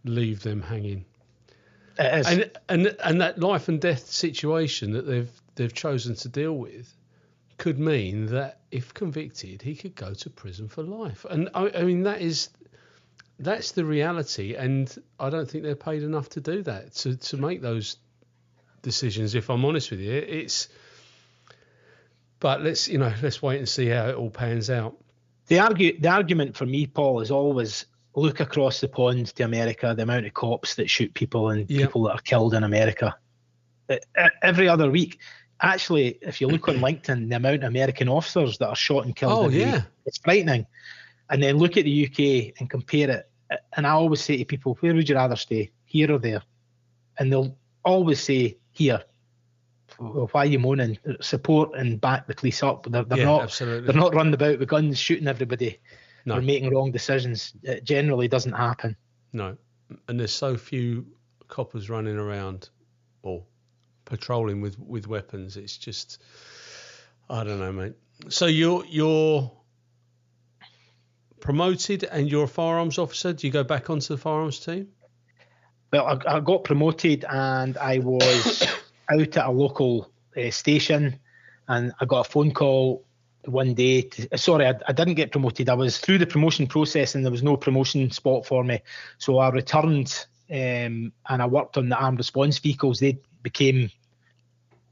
leave them hanging. It is. And that life and death situation that they've chosen to deal with could mean that if convicted, he could go to prison for life. And I mean, that's the reality. And I don't think they're paid enough to do that, to make those decisions. If I'm honest with you, but let's wait and see how it all pans out. The argument for me, Paul, is always look across the pond to America, the amount of cops that shoot people and people that are killed in America. Every other week. Actually, if you look on LinkedIn, the amount of American officers that are shot and killed every week, it's frightening. And then look at the UK and compare it. And I always say to people, where would you rather stay, here or there? And they'll always say, here. Well, why are you moaning? Support and back the police up. They're not running about with guns shooting everybody or making wrong decisions. It generally doesn't happen. No. And there's so few coppers running around or patrolling with weapons. It's just, I don't know, mate. So you're promoted and you're a firearms officer. Do you go back onto the firearms team? Well, I got promoted and I was out at a local station, and I got a phone call one day. I didn't get promoted. I was through the promotion process and there was no promotion spot for me. So I returned and I worked on the armed response vehicles. They became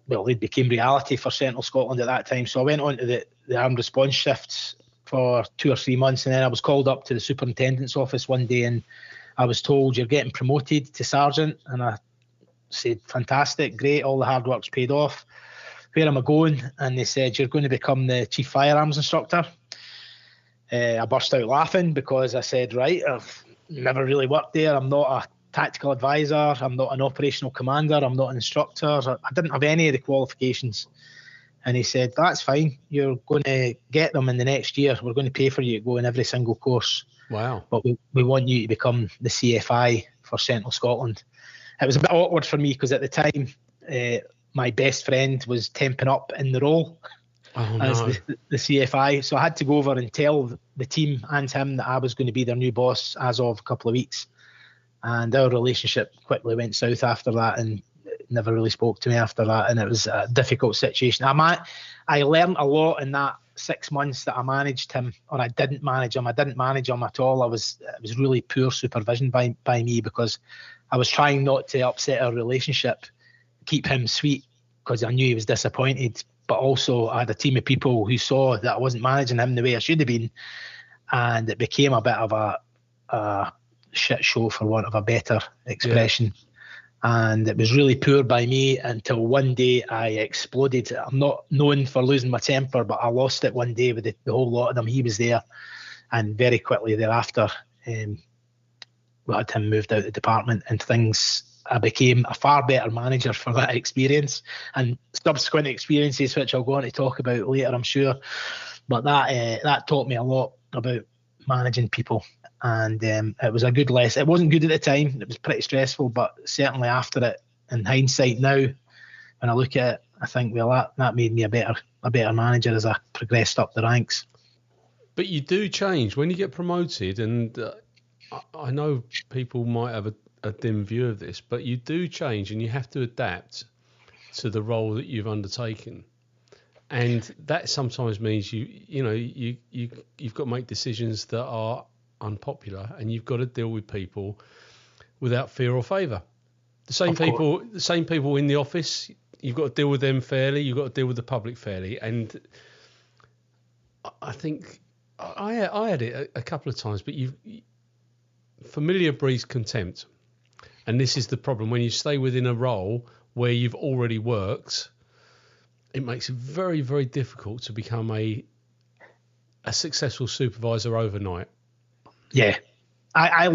reality for Central Scotland at that time. So I went on to the armed response shifts for 2 or 3 months, and then I was called up to the superintendent's office one day and I was told, you're getting promoted to sergeant. And I said, fantastic, great, all the hard work's paid off. Where am I going? And they said, you're going to become the chief firearms instructor. I burst out laughing because I said, right, I've never really worked there. I'm not a tactical advisor. I'm not an operational commander. I'm not an instructor. I didn't have any of the qualifications. And he said, that's fine. You're going to get them in the next year. We're going to pay for you to go in every single course. Wow. But we want you to become the CFI for Central Scotland. It was a bit awkward for me because at the time, my best friend was temping up in the role as the CFI. So I had to go over and tell the team and him that I was going to be their new boss as of a couple of weeks. And our relationship quickly went south after that and never really spoke to me after that. And it was a difficult situation. I learned a lot in that 6 months that I managed him, or I didn't manage him. I didn't manage him at all. It was really poor supervision by me, because I was trying not to upset our relationship, keep him sweet, because I knew he was disappointed. But also I had a team of people who saw that I wasn't managing him the way I should have been. And it became a bit of a shit show, for want of a better expression. Yeah. And it was really poor by me until one day I exploded. I'm not known for losing my temper, but I lost it one day with the whole lot of them. He was there, and very quickly thereafter, we had him moved out of the department, and I became a far better manager for that experience and subsequent experiences, which I'll go on to talk about later, I'm sure. But that taught me a lot about managing people. And it was a good lesson. It wasn't good at the time. It was pretty stressful, but certainly after it, in hindsight now, when I look at it, I think, well, that made me a better manager as I progressed up the ranks. But you do change when you get promoted, and I know people might have a dim view of this, but you do change and you have to adapt to the role that you've undertaken. And that sometimes means you've got to make decisions that are unpopular, and you've got to deal with people without fear or favour. The same people in the office, you've got to deal with them fairly. You've got to deal with the public fairly. And I think I had it a couple of times, but familiar breeds contempt. And this is the problem. When you stay within a role where you've already worked, it makes it very, very difficult to become a successful supervisor overnight. Yeah. I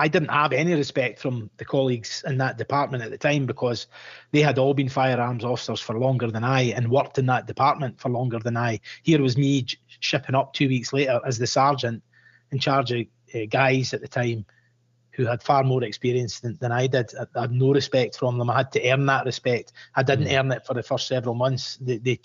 didn't have any respect from the colleagues in that department at the time, because they had all been firearms officers for longer than I and worked in that department for longer than I. Here was me shipping up 2 weeks later as the sergeant in charge of guys at the time who had far more experience than I did. I had no respect from them. I had to earn that respect. I didn't earn it for the first several months. They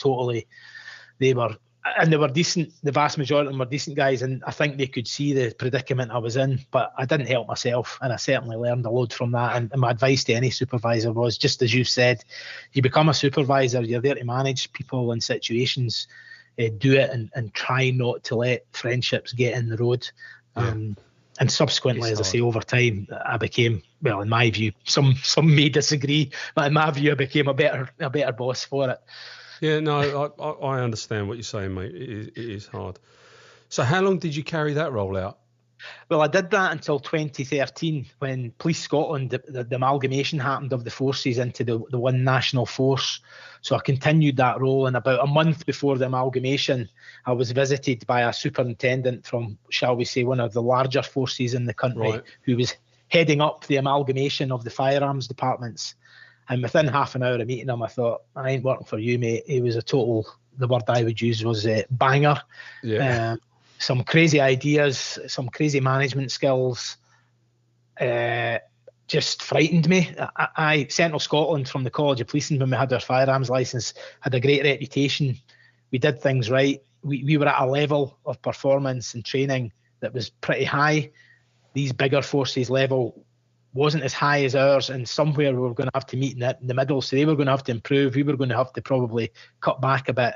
were decent. The vast majority of them were decent guys, and I think they could see the predicament I was in, but I didn't help myself, and I certainly learned a load from that. And my advice to any supervisor was, just as you said, you become a supervisor, you're there to manage people and situations. Do it and try not to let friendships get in the road. Yeah. And subsequently, as I say, over time, I became, well, in my view, some may disagree, but in my view, I became a better boss for it. Yeah, no, I understand what you're saying, mate. It is hard. So how long did you carry that role out? Well, I did that until 2013, when Police Scotland, the amalgamation happened of the forces into the one national force. So I continued that role, and about a month before the amalgamation, I was visited by a superintendent from, shall we say, one of the larger forces in the country, right, who was heading up the amalgamation of the firearms departments. And within half an hour of meeting him, I thought, I ain't working for you, mate. He was the word I would use was banger. Yeah. Some crazy ideas, some crazy management skills, just frightened me. Central Scotland, from the College of Policing, when we had our firearms licence, had a great reputation. We did things right. We were at a level of performance and training that was pretty high. These bigger forces level wasn't as high as ours, and somewhere we were going to have to meet in the middle. So they were going to have to improve. We were going to have to probably cut back a bit.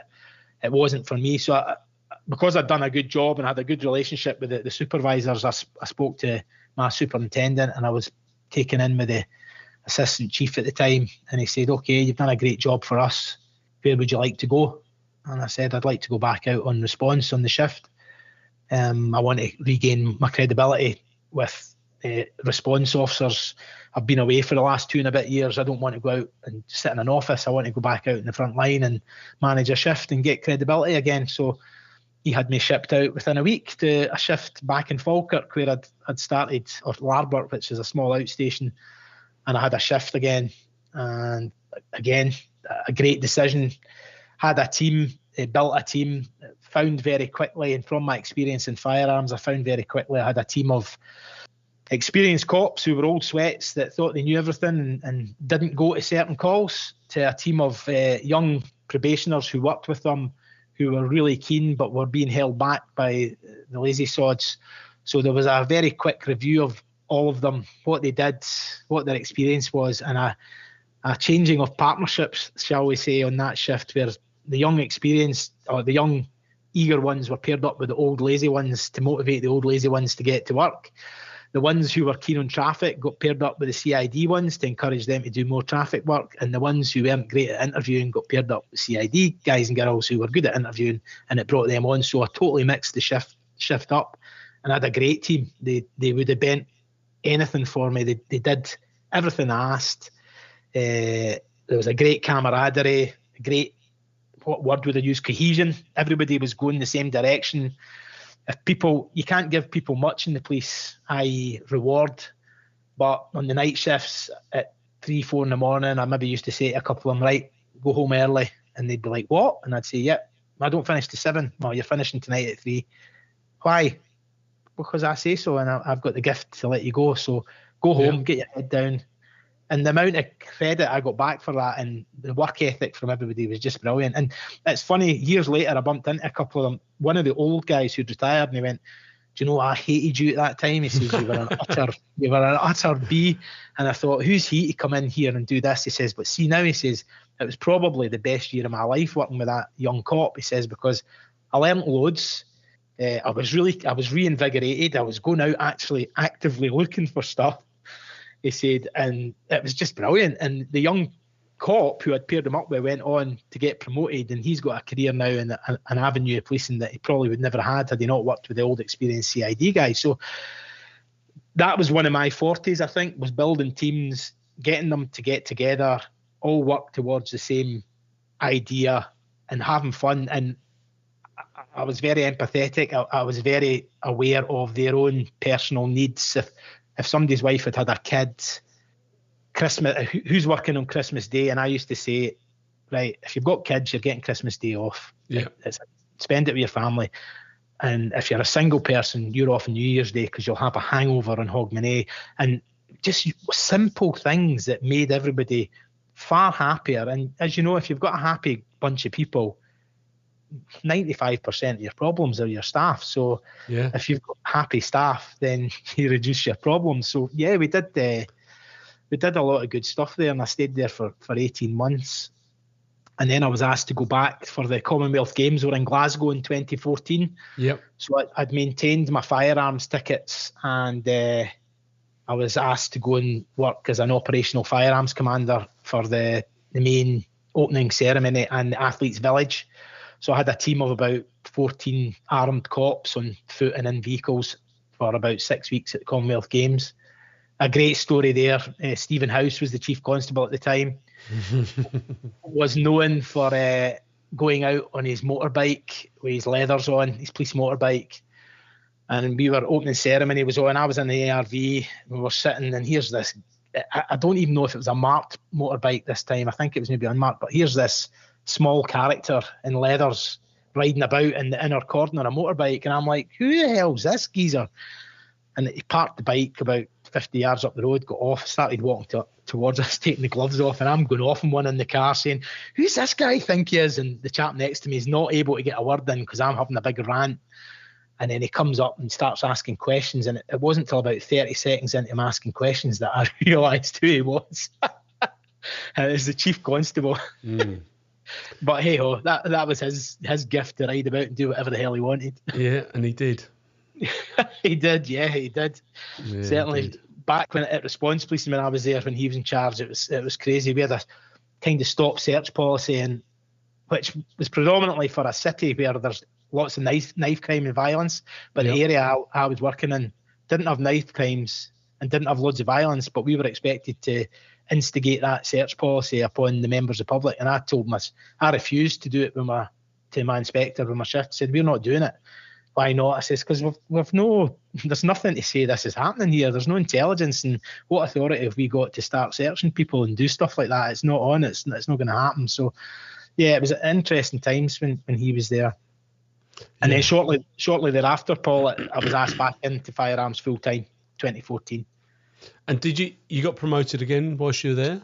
It wasn't for me. So because I'd done a good job and had a good relationship with the supervisors, I spoke to my superintendent, and I was taken in with the assistant chief at the time, and he said, okay, you've done a great job for us. Where would you like to go? And I said, I'd like to go back out on response on the shift. I want to regain my credibility with response officers. I've been away for the last 2 and a bit years. I don't want to go out and sit in an office. I want to go back out in the front line and manage a shift and get credibility again. So he had me shipped out within a week to a shift back in Falkirk, where I'd started, or Larboard, which is a small outstation, and I had a shift again. And again, a great decision. Had a team, built a team, found very quickly, and from my experience in firearms, I found very quickly I had a team of experienced cops who were old sweats that thought they knew everything and didn't go to certain calls, to a team of young probationers who worked with them, who were really keen but were being held back by the lazy sods. So there was a very quick review of all of them, what they did, what their experience was, and a changing of partnerships, shall we say, on that shift, where the young experienced, or the young eager ones, were paired up with the old lazy ones to motivate the old lazy ones to get to work. The ones who were keen on traffic got paired up with the CID ones to encourage them to do more traffic work, and the ones who weren't great at interviewing got paired up with CID guys and girls who were good at interviewing, and it brought them on. So I totally mixed the shift up, and I had a great team. They would have bent anything for me. They did everything I asked. There was a great camaraderie, a great, what word would I use, cohesion. Everybody was going the same direction. You can't give people much in the police, i.e. reward, but on the night shifts at 3-4 in the morning, I maybe used to say to a couple of them, right, go home early, and they'd be like, what? And I'd say, yep, I don't finish till 7. Well, you're finishing tonight at 3. Why? because I say so, and I've got the gift to let you go. So go home, get your head down. And the amount of credit I got back for that, and the work ethic from everybody was just brilliant. And it's funny, years later, I bumped into a couple of them. One of the old guys who'd retired, and he went, "Do you know I hated you at that time?" He says, you were an utter B. And I thought, who's he to come in here and do this? He says, but see now, he says, it was probably the best year of my life working with that young cop. He says, because I learnt loads. I was reinvigorated. I was going out actually actively looking for stuff. He said, and it was just brilliant. And the young cop who I'd paired him up with went on to get promoted, and he's got a career now in an avenue of policing that he probably would never have had he not worked with the old experienced CID guys. So that was one of my fortes, I think, was building teams, getting them to get together, all work towards the same idea and having fun. And I was very empathetic. I was very aware of their own personal needs. If somebody's wife had a kid, Christmas, who's working on Christmas Day? And I used to say, right, if you've got kids, you're getting Christmas Day off. Yeah. Spend it with your family. And if you're a single person, you're off on New Year's Day because you'll have a hangover on Hogmanay. And just simple things that made everybody far happier. And as you know, if you've got a happy bunch of people, 95% of your problems are your staff. So if you've got happy staff, then you reduce your problems. So yeah, we did a lot of good stuff there, and I stayed there for 18 months. And then I was asked to go back for the Commonwealth Games were in Glasgow in 2014. Yep. So I'd maintained my firearms tickets, and I was asked to go and work as an operational firearms commander for the main opening ceremony and the athletes' village. So I had a team of about 14 armed cops on foot and in vehicles for about 6 weeks at the Commonwealth Games. A great story there. Stephen House was the chief constable at the time. Was known for going out on his motorbike with his leathers on, his police motorbike. And we were opening ceremony was on. I was in the ARV. We were sitting, and here's this. I don't even know if it was a marked motorbike this time. I think it was maybe unmarked. But here's this small character in leathers riding about in the inner corner on a motorbike, and I'm like, who the hell's this geezer? And he parked the bike about 50 yards up the road, got off, started walking towards us, taking the gloves off, and I'm going off on one in the car saying, who's this guy think he is? And the chap next to me is not able to get a word in because I'm having a big rant. And then he comes up and starts asking questions, and it wasn't until about 30 seconds into him asking questions that I realised who he was. And it was the chief constable. But hey ho, that was his gift to ride about and do whatever the hell he wanted. Yeah, and he did. He did. Yeah, certainly. He did. Back when at Response Policing, when I was there, when he was in charge, it was crazy. We had a kind of stop search policy, and which was predominantly for a city where there's lots of knife crime and violence. But the area I was working in didn't have knife crimes and didn't have loads of violence, but we were expected to instigate that search policy upon the members of the public. And I told him I refused to do it to my inspector with my shift. I said, we're not doing it. Why not? I says, because there's nothing to say this is happening here. There's no intelligence, and what authority have we got to start searching people and do stuff like that? It's not on. It's not going to happen. So, yeah, it was interesting times when he was there. And then shortly thereafter, Paul, I was asked back into Firearms full time, 2014. And did you got promoted again whilst you were there?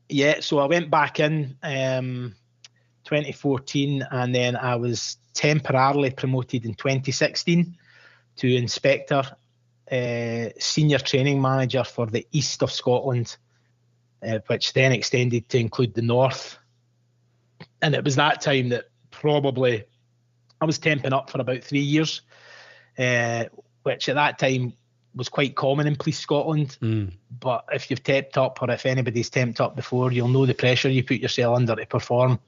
Yeah, so I went back in 2014, and then I was temporarily promoted in 2016 to Inspector, Senior Training Manager for the East of Scotland, which then extended to include the North. And it was that time that probably I was temping up for about 3 years, which at that time was quite common in Police Scotland. But if you've temped up, or if anybody's temped up before, you'll know the pressure you put yourself under to perform.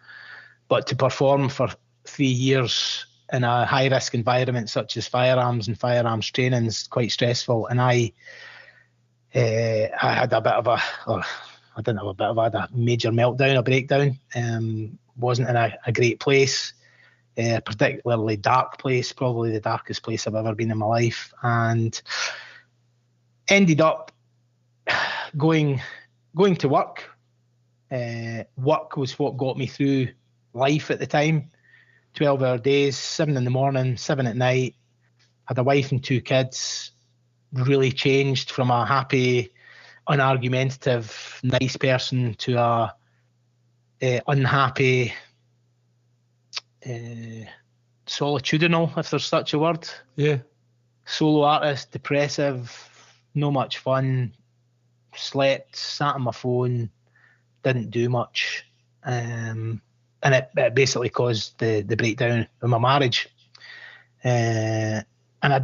But to perform for 3 years in a high-risk environment such as firearms and firearms training is quite stressful. And I had I had a major meltdown, a breakdown. Wasn't in a great place, particularly dark place, probably the darkest place I've ever been in my life, and ended up going to work. Work was what got me through life at the time. 12-hour days, 7 in the morning, 7 at night, had a wife and 2 kids, really changed from a happy, unargumentative, nice person to a unhappy, solitudinal, if there's such a word. Yeah. Solo artist, depressive, no much fun, slept, sat on my phone, didn't do much. And it basically caused the breakdown of my marriage. And I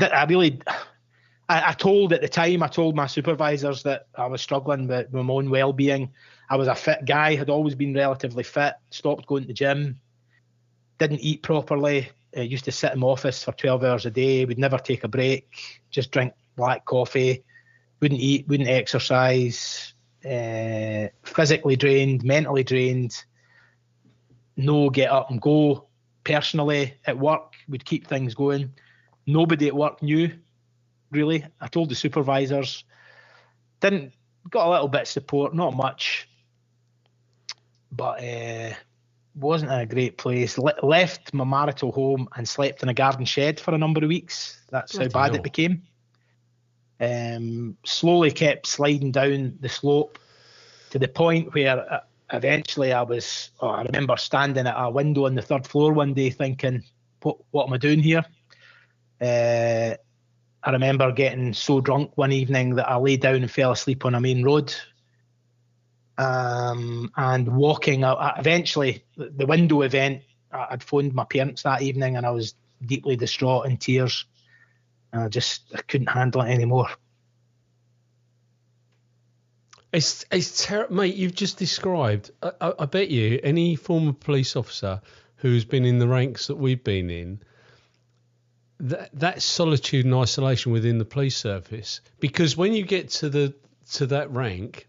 told at the time, I told my supervisors that I was struggling with my own well-being. I was a fit guy, had always been relatively fit, stopped going to the gym, didn't eat properly, used to sit in my office for 12 hours a day, would never take a break, just drink black coffee, wouldn't eat, wouldn't exercise, physically drained, mentally drained, no get up and go. Personally, at work, would keep things going. Nobody at work knew, really. I told the supervisors, got a little bit of support, not much, but wasn't in a great place. Left my marital home and slept in a garden shed for a number of weeks. That's how bad it became. Slowly kept sliding down the slope to the point where eventually I remember standing at a window on the 3rd floor one day thinking, what am I doing here? I remember getting so drunk one evening that I lay down and fell asleep on a main road. And walking out, eventually, the window event, I'd phoned my parents that evening and I was deeply distraught in tears. And I couldn't handle it anymore. It's terrible, mate. You've just described. I bet you any former police officer who's been in the ranks that we've been in, that solitude and isolation within the police service. Because when you get to that rank,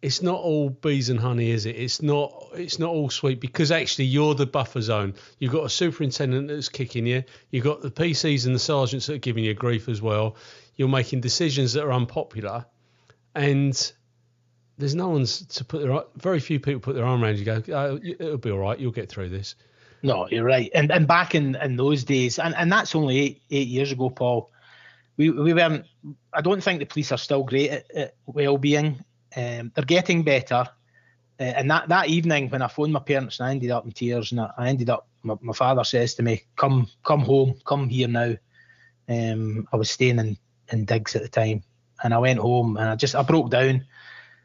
it's not all bees and honey, is it? It's not all sweet, because actually you're the buffer zone. You've got a superintendent that's kicking you. You've got the PCs and the sergeants that are giving you grief as well. You're making decisions that are unpopular, and there's no one's to very few people put their arm around you and go, oh, it'll be all right, you'll get through this. No, you're right. And back in those days, and that's only eight years ago, Paul, we weren't, I don't think the police are still great at well-being. They're getting better. And that evening when I phoned my parents and I ended up in tears, and I ended up, my father says to me, come home, come here now. I was staying in Diggs at the time, and I went home and I broke down.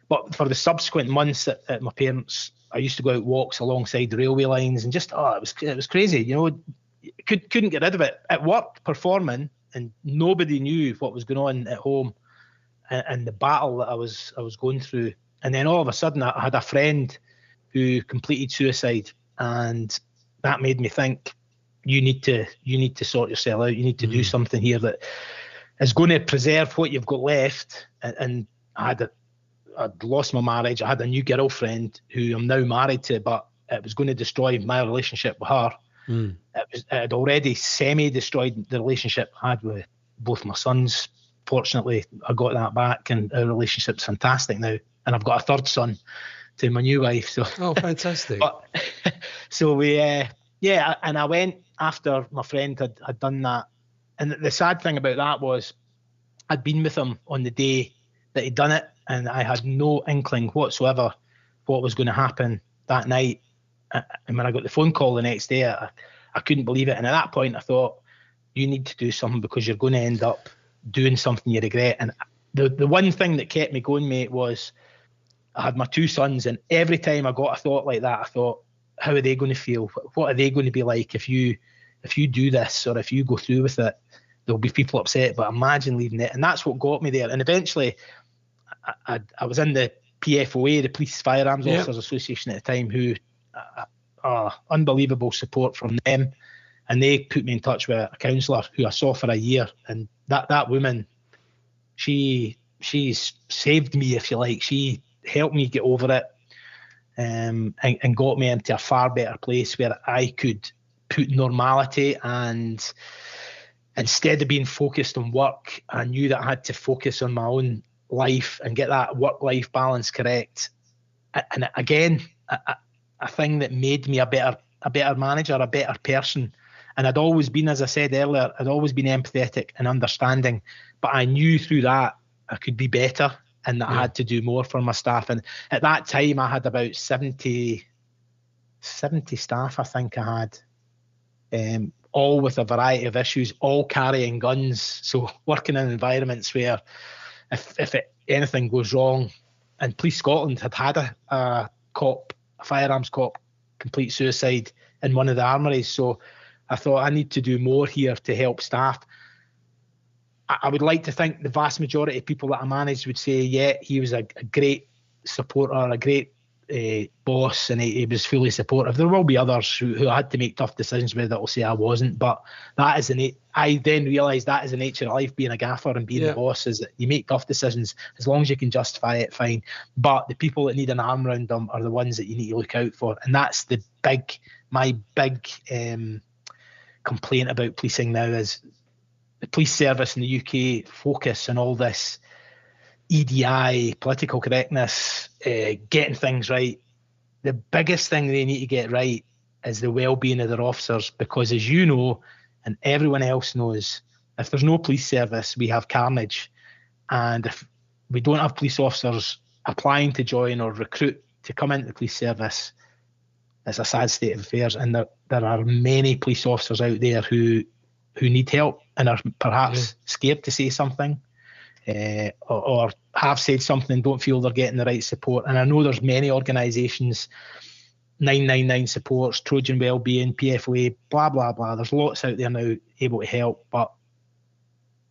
But for the subsequent months at my parents', I used to go out walks alongside the railway lines, and it was crazy. You know, couldn't get rid of it. At work, performing, and nobody knew what was going on at home, and the battle that I was going through. And then all of a sudden, I had a friend who completed suicide, and that made me think, you need to sort yourself out. You need to do something here that is going to preserve what you've got left. And I'd lost my marriage. I had a new girlfriend who I'm now married to, but it was going to destroy my relationship with her. It had already semi-destroyed the relationship I had with both my sons. Fortunately, I got that back, and our relationship's fantastic now. And I've got a third son to my new wife. So fantastic. So we, and I went after my friend had done that. And the sad thing about that was I'd been with him on the day that he'd done it, and I had no inkling whatsoever what was going to happen that night. And when I got the phone call the next day, I couldn't believe it. And at that point, I thought, you need to do something, because you're going to end up doing something you regret. And the one thing that kept me going, mate, was I had my 2 sons, and every time I got a thought like that, I thought, how are they going to feel? What are they going to be like if you do this, or if you go through with it? There'll be people upset, but imagine leaving it. And that's what got me there. And eventually, I was in the PFOA, the Police Firearms Officers Association at the time, who unbelievable support from them. And they put me in touch with a counsellor who I saw for a year. And that woman, she's saved me, if you like. She helped me get over it, and got me into a far better place where I could put normality, and instead of being focused on work, I knew that I had to focus on my own life and get that work-life balance correct. And again, a thing that made me a better manager, a better person. And I'd always been, as I said earlier, I'd always been empathetic and understanding, but I knew through that I could be better and that I had to do more for my staff. And at that time, I had about 70 staff, I think I had, all with a variety of issues, all carrying guns. So working in environments where if anything goes wrong, and Police Scotland had a firearms cop, complete suicide in one of the armories. So I thought I need to do more here to help staff. I would like to think the vast majority of people that I managed would say, yeah, he was a great supporter, a great boss, and he was fully supportive. There will be others who had to make tough decisions with that will say I wasn't, but that is I then realised that is the nature of life, being a gaffer and being the boss, is that you make tough decisions. As long as you can justify it, fine. But the people that need an arm around them are the ones that you need to look out for. And that's my big complaint about policing now, is the police service in the UK focus on all this EDI, political correctness, getting things right. The biggest thing they need to get right is the well-being of their officers, because as you know, and everyone else knows, if there's no police service, we have carnage. And if we don't have police officers applying to join or recruit to come into the police service, it's a sad state of affairs. And there are many police officers out there who need help and are perhaps scared to say something, or have said something and don't feel they're getting the right support. And I know there's many organisations, 999 Supports, Trojan Wellbeing, PFOA, blah, blah, blah. There's lots out there now able to help,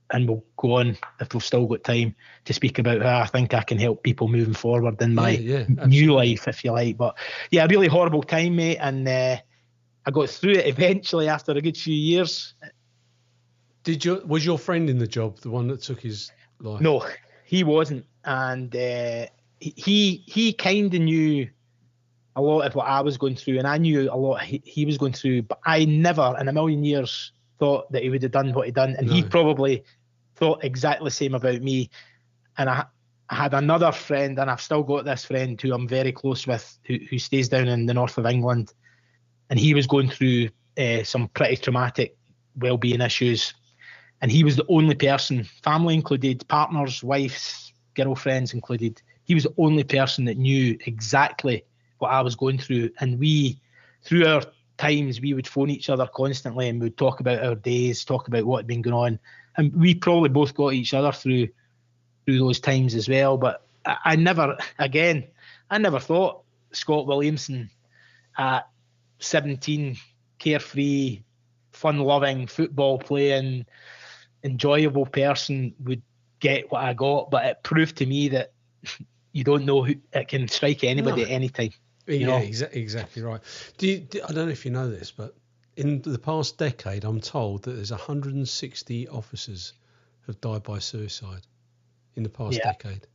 and we'll go on, if we've still got time, to speak about how I think I can help people moving forward in my new life, if you like. But yeah, a really horrible time, mate, and I got through it eventually after a good few years. Was your friend in the job the one that took his life? No, he wasn't, and he kind of knew a lot of what I was going through, and I knew a lot he was going through, but I never in a million years thought that he would have done what he done, and he probably thought exactly the same about me. And I had another friend, and I've still got this friend who I'm very close with, who stays down in the north of England, and he was going through some pretty traumatic well-being issues. And he was the only person, family included, partners, wives, girlfriends included, he was the only person that knew exactly what I was going through. And through our times, we would phone each other constantly, and we would talk about our days, talk about what had been going on. And we probably both got each other through those times as well. But I never thought Scott Williamson at 17, carefree, fun-loving, football-playing, enjoyable person would get what I got. But it proved to me that you don't know who it can strike anybody at any time. Exactly right. I don't know if you know this, but in the past decade, I'm told that there's 160 officers have died by suicide in the past decade.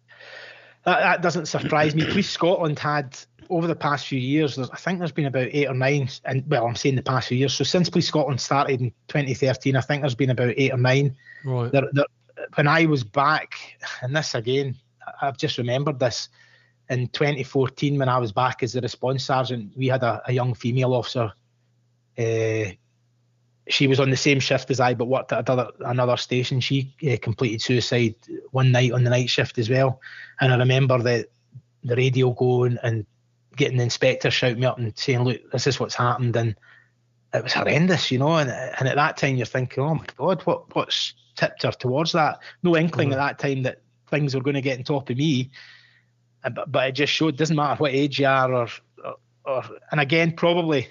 That doesn't surprise me. Police Scotland had, over the past few years, I think there's been about 8 or 9, and well, I'm saying the past few years. So since Police Scotland started in 2013, I think there's been about 8 or 9. Right. When I was back, and this again, I've just remembered this, in 2014 when I was back as the response sergeant, we had a young female officer. She was on the same shift as I, but worked at another station. She completed suicide one night on the night shift as well. And I remember the radio going and getting the inspector shouting me up and saying, "Look, this is what's happened." And it was horrendous, you know. And at that time, you're thinking, "Oh my God, what's tipped her towards that?" No inkling at that time that things were going to get on top of me. But it just showed, it doesn't matter what age you are, or and again, probably,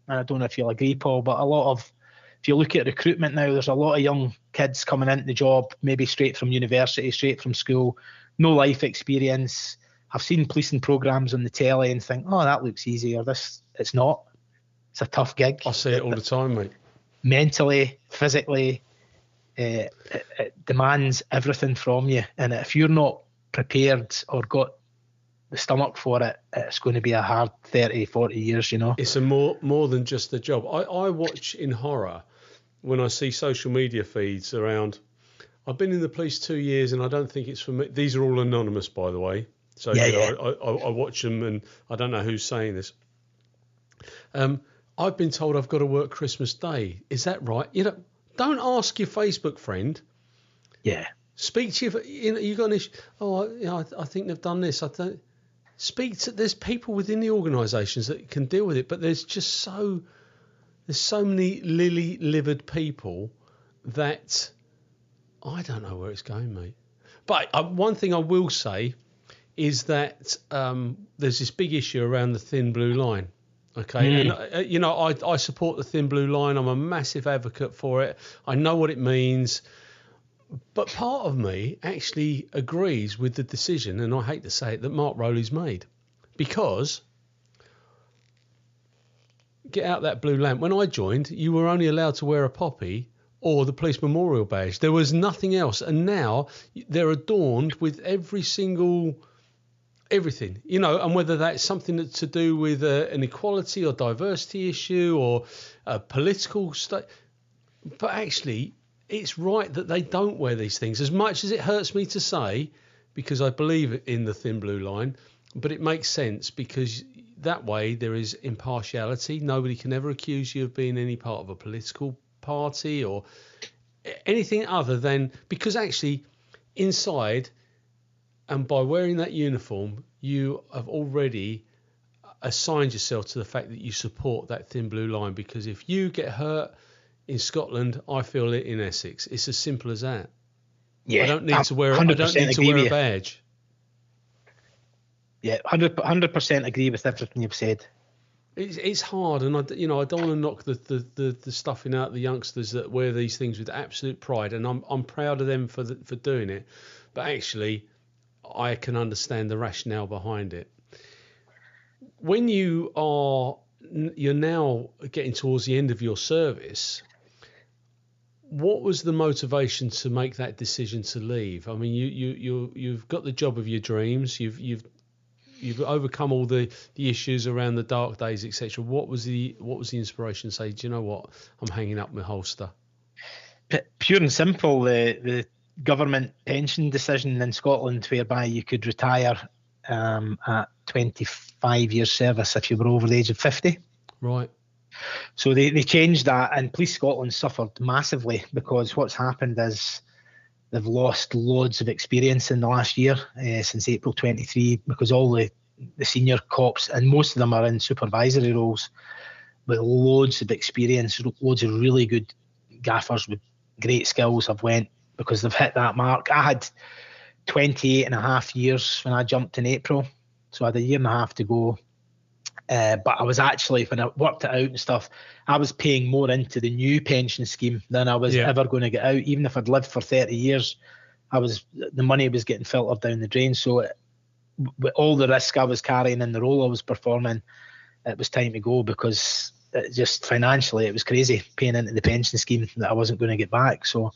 and I don't know if you'll agree, Paul, but if you look at recruitment now, there's a lot of young kids coming into the job, maybe straight from university, straight from school, no life experience. I've seen policing programmes on the telly and think, oh, that looks easy, or this, it's not. It's a tough gig. I see it all the time, mate. Mentally, physically, it demands everything from you. And if you're not prepared or got the stomach for it, it's going to be a hard 30, 40 years, you know. It's a more than just a job. I watch in horror when I see social media feeds around. I've been in the police 2 years and I don't think it's for me. These are all anonymous, by the way. So I watch them and I don't know who's saying this. I've been told I've got to work Christmas Day. Is that right? Don't ask your Facebook friend. Yeah. Speak to you've got an issue. Oh, I think they've done this. I don't speak to. There's people within the organisations that can deal with it, but there's so many lily-livered people that I don't know where it's going, mate. But one thing I will say is that there's this big issue around the thin blue line. Okay, and I support the thin blue line. I'm a massive advocate for it. I know what it means. But part of me actually agrees with the decision, and I hate to say it, that Mark Rowley's made. Because, get out that blue lamp. When I joined, you were only allowed to wear a poppy or the police memorial badge. There was nothing else. And now they're adorned with everything, and whether that's something that's to do with an equality or diversity issue or a political state. But actually, it's right that they don't wear these things, as much as it hurts me to say, because I believe in the thin blue line, but it makes sense because that way there is impartiality. Nobody can ever accuse you of being any part of a political party or anything other than, because actually inside and by wearing that uniform, you have already assigned yourself to the fact that you support that thin blue line, because if you get hurt in Scotland, I feel it in Essex. It's as simple as that. Yeah, I don't need to wear. I don't need to wear a badge. Yeah, 100% agree with everything you've said. It's hard, and I don't want to knock the stuffing out the youngsters that wear these things with absolute pride, and I'm proud of them for doing it. But actually, I can understand the rationale behind it. When you're now getting towards the end of your service, what was the motivation to make that decision to leave? I mean, you've got the job of your dreams. You've overcome all the issues around the dark days, etc. What was the inspiration to say, do you know what, I'm hanging up my holster? Pure and simple, the government pension decision in Scotland, whereby you could retire at 25 years service if you were over the age of 50. Right. So they changed that, and Police Scotland suffered massively because what's happened is they've lost loads of experience in the last year, since April 23, because all the senior cops, and most of them are in supervisory roles, with loads of experience, loads of really good gaffers with great skills have went because they've hit that mark. I had 28 and a half years when I jumped in April, so I had a year and a half to go. But I was actually, when I worked it out and stuff, I was paying more into the new pension scheme than I was ever going to get out. Even if I'd lived for 30 years, the money was getting filtered down the drain. So with all the risk I was carrying and the role I was performing, it was time to go, because just financially it was crazy paying into the pension scheme that I wasn't going to get back. So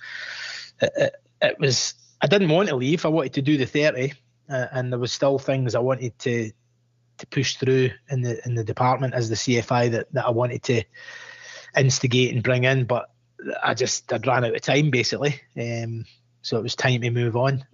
it was, I didn't want to leave. I wanted to do the 30, and there was still things I wanted to push through in the department as the CFI that I wanted to instigate and bring in, but I'd ran out of time basically, so it was time to move on.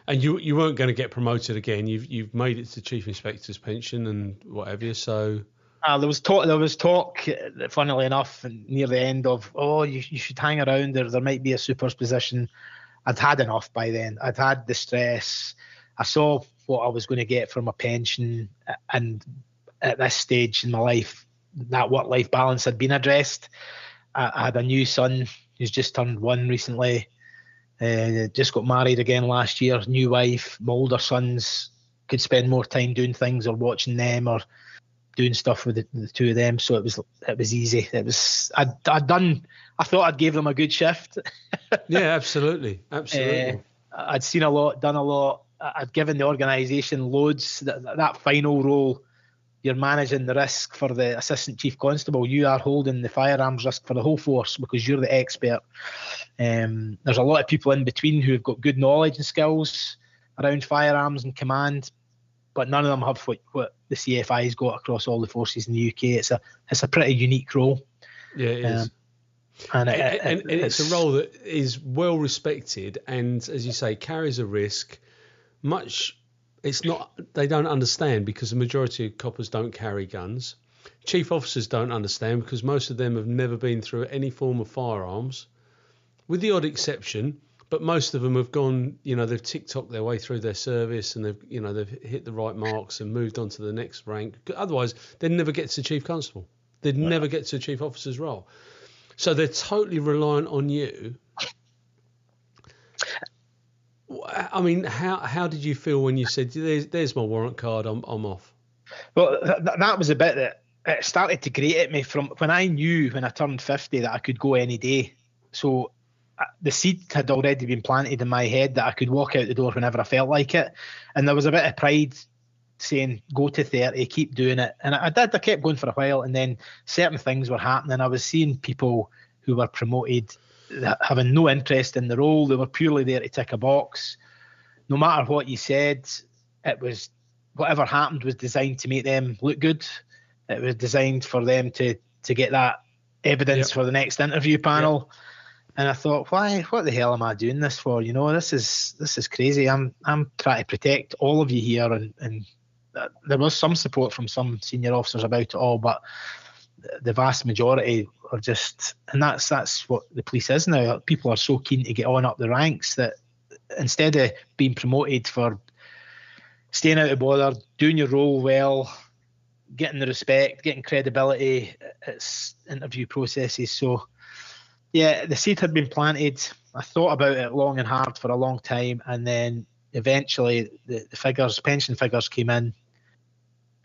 And you weren't going to get promoted again. You've made it to Chief Inspector's pension and whatever. So there was talk, funnily enough, near the end of, you should hang around. There might be a supers position. I'd had enough by then. I'd had the stress. I saw what I was going to get from a pension, and at this stage in my life, that work-life balance had been addressed. I had a new son who's just turned 1 recently, just got married again last year, new wife. My older sons could spend more time doing things or watching them or doing stuff with the two of them, so it was easy. I thought I'd gave them a good shift. Yeah, absolutely. I'd seen a lot, done a lot. I'd given the organisation loads. That final role, you're managing the risk for the assistant chief constable. You are holding the firearms risk for the whole force because you're the expert. There's a lot of people in between who've got good knowledge and skills around firearms and command, but none of them have what the CFI's got across all the forces in the UK. It's a pretty unique role. Yeah, it is. And it's a role that is well respected, and as you say, carries a risk. It's not, they don't understand, because the majority of coppers don't carry guns. chief officers don't understand, because most of them have never been through any form of firearms, with the odd exception. But most of them have gone, they've tick-tocked their way through their service, and they've hit the right marks and moved on to the next rank. Otherwise, they'd never get to chief constable. They'd never get to a chief officer's role. So they're totally reliant on you. I mean, how did you feel when you said, "There's my warrant card, I'm off"? Well, that was a bit that it started to grate at me from when I knew when I turned 50 that I could go any day. So the seed had already been planted in my head that I could walk out the door whenever I felt like it. And there was a bit of pride saying, go to 30, keep doing it. And I did. I kept going for a while, and then certain things were happening. I was seeing people who were promoted having no interest in the role. They were purely there to tick a box. No matter what you said, it was whatever happened was designed to make them look good. It was designed for them to get that evidence for the next interview panel. Yep. And I thought, what the hell am I doing this for? This is crazy. I'm trying to protect all of you here, and there was some support from some senior officers about it all, but the vast majority are just, and that's what the police is now. People are so keen to get on up the ranks that instead of being promoted for staying out of bother, doing your role well, getting the respect, getting credibility, it's interview processes. So yeah, the seed had been planted. I thought about it long and hard for a long time, and then eventually the pension figures came in,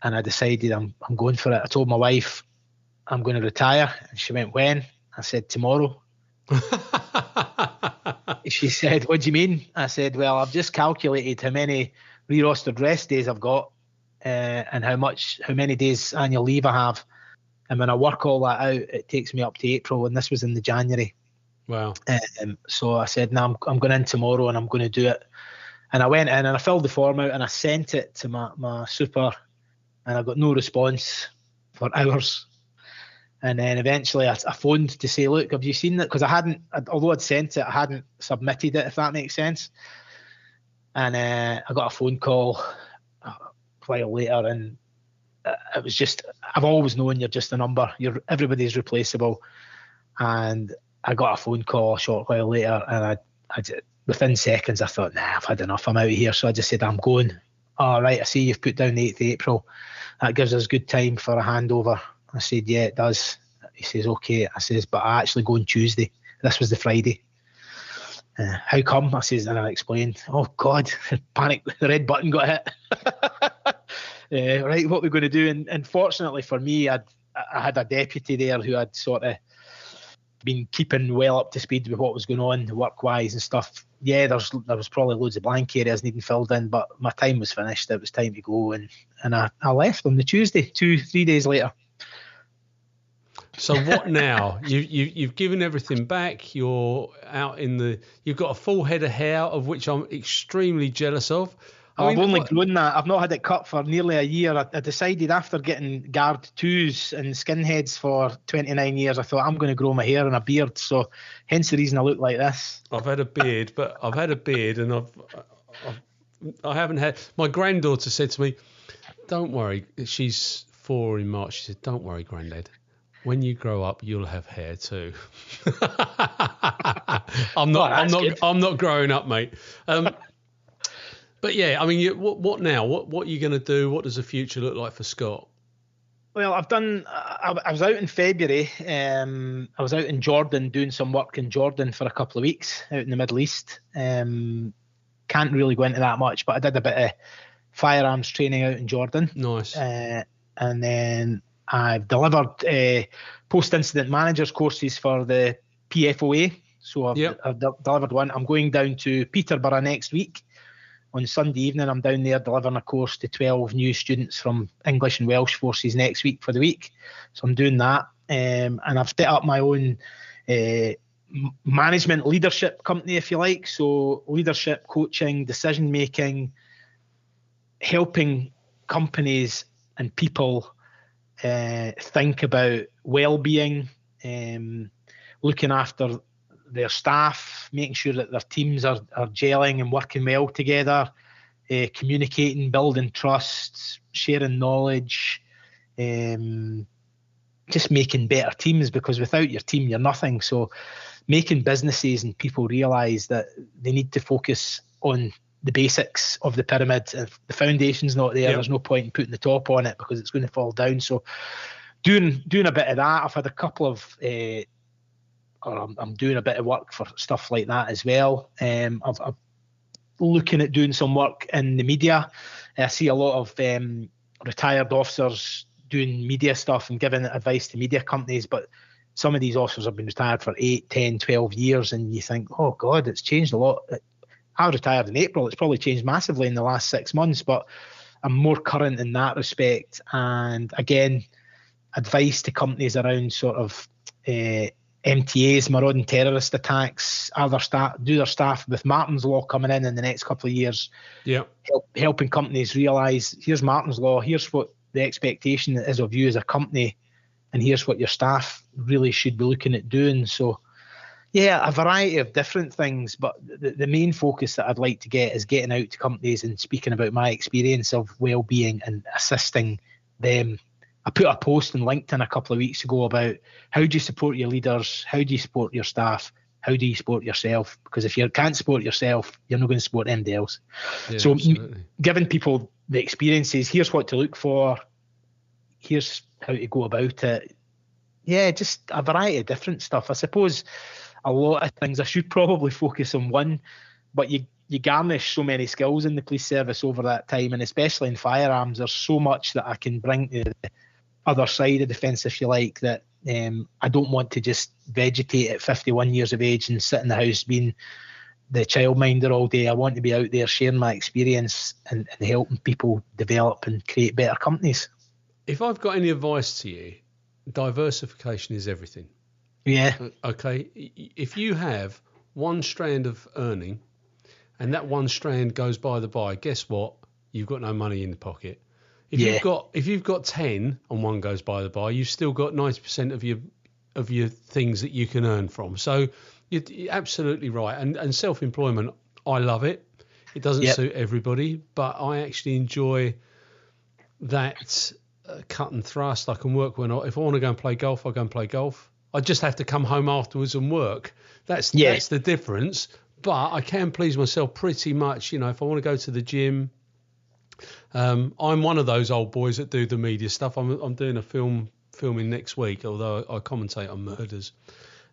and I decided I'm going for it. I told my wife I'm going to retire, and she went, when? I said, tomorrow. She said, what do you mean? I said, well, I've just calculated how many re-rostered rest days I've got, and how many days annual leave I have. And when I work all that out, it takes me up to April, and this was in the January. Wow. So I said, no, I'm going in tomorrow, and I'm going to do it. And I went in and I filled the form out, and I sent it to my super, and I got no response for hours. And then eventually I phoned to say, look, have you seen it? Because although I'd sent it, I hadn't submitted it, if that makes sense. And I got a phone call a while later, and it was just, I've always known you're just a number. Everybody's replaceable. And I got a phone call a short while later, and I within seconds I thought, nah, I've had enough. I'm out of here. So I just said, I'm going. All right, I see you've put down the 8th of April. That gives us good time for a handover. I said, yeah, it does. He says, okay. I says, but I actually go on Tuesday. This was the Friday. How come? I says, and I explained. Oh God, panic! The red button got hit. Right, what we're going to do? And fortunately for me, I had a deputy there who had sort of been keeping well up to speed with what was going on work-wise and stuff. Yeah, there was probably loads of blank areas needing filled in, but my time was finished. It was time to go, and I left on the Tuesday, 3 days later. So what now? You've given everything back. You're out you've got a full head of hair, of which I'm extremely jealous of. I've only grown that. I've not had it cut for nearly a year. I decided after getting guard 2s and skinheads for 29 years, I thought I'm going to grow my hair and a beard. So hence the reason I look like this. I've had a beard, and I haven't had. My granddaughter said to me, "Don't worry." She's 4 in March. She said, "Don't worry, Granddad. When you grow up, you'll have hair too." I'm not growing up, mate. But yeah, I mean, what now? What are you going to do? What does the future look like for Scott? Well, I've done. I was out in February. I was out in Jordan doing some work in Jordan for a couple of weeks out in the Middle East. Can't really go into that much, but I did a bit of firearms training out in Jordan. Nice. And then I've delivered post-incident managers courses for the PFOA. So I've delivered one. I'm going down to Peterborough next week. On Sunday evening, I'm down there delivering a course to 12 new students from English and Welsh forces next week for the week. So I'm doing that. And I've set up my own management leadership company, if you like. So leadership, coaching, decision-making, helping companies and people think about well-being, looking after their staff, making sure that their teams are gelling and working well together, communicating, building trust, sharing knowledge, just making better teams, because without your team, you're nothing. So making businesses and people realise that they need to focus on the basics of the pyramid. If the foundation's not there, there's no point in putting the top on it, because it's going to fall down. So doing a bit of that. I've had a couple of, I'm doing a bit of work for stuff like that as well. I'm looking at doing some work in the media. I see a lot of retired officers doing media stuff and giving advice to media companies, but some of these officers have been retired for 8, 10, 12 years, and you think, oh God, it's changed a lot. I retired in April. It's probably changed massively in the last 6 months, but I'm more current in that respect. And again, advice to companies around sort of MTAs, marauding terrorist attacks, do their staff with Martin's Law coming in the next couple of years. Yeah, helping companies realise, here's Martin's Law, here's what the expectation is of you as a company, and here's what your staff really should be looking at doing. So yeah, a variety of different things, but the main focus that I'd like to get is getting out to companies and speaking about my experience of well-being and assisting them. I put a post on LinkedIn a couple of weeks ago about how do you support your leaders, how do you support your staff, how do you support yourself? Because if you can't support yourself, you're not going to support anybody else. Yeah, so absolutely. Giving people the experiences, here's what to look for, here's how to go about it. Yeah, just a variety of different stuff. I suppose a lot of things, I should probably focus on one, but you garnish so many skills in the police service over that time, and especially in firearms, there's so much that I can bring to the other side of defence, if you like, that I don't want to just vegetate at 51 years of age and sit in the house being the childminder all day. I want to be out there sharing my experience and helping people develop and create better companies. If I've got any advice to you, diversification is everything. Yeah. Okay. If you have one strand of earning and that one strand goes by the by, guess what? You've got no money in the pocket. If you've got 10 and one goes by the by, you've still got 90% of your things that you can earn from. So you're absolutely right. And self-employment, I love it. It doesn't suit everybody, but I actually enjoy that cut and thrust. I can work if I want to go and play golf, I go and play golf. I just have to come home afterwards and work. That's the difference. But I can please myself pretty much. If I want to go to the gym, I'm one of those old boys that do the media stuff. I'm doing a filming next week, although I commentate on murders,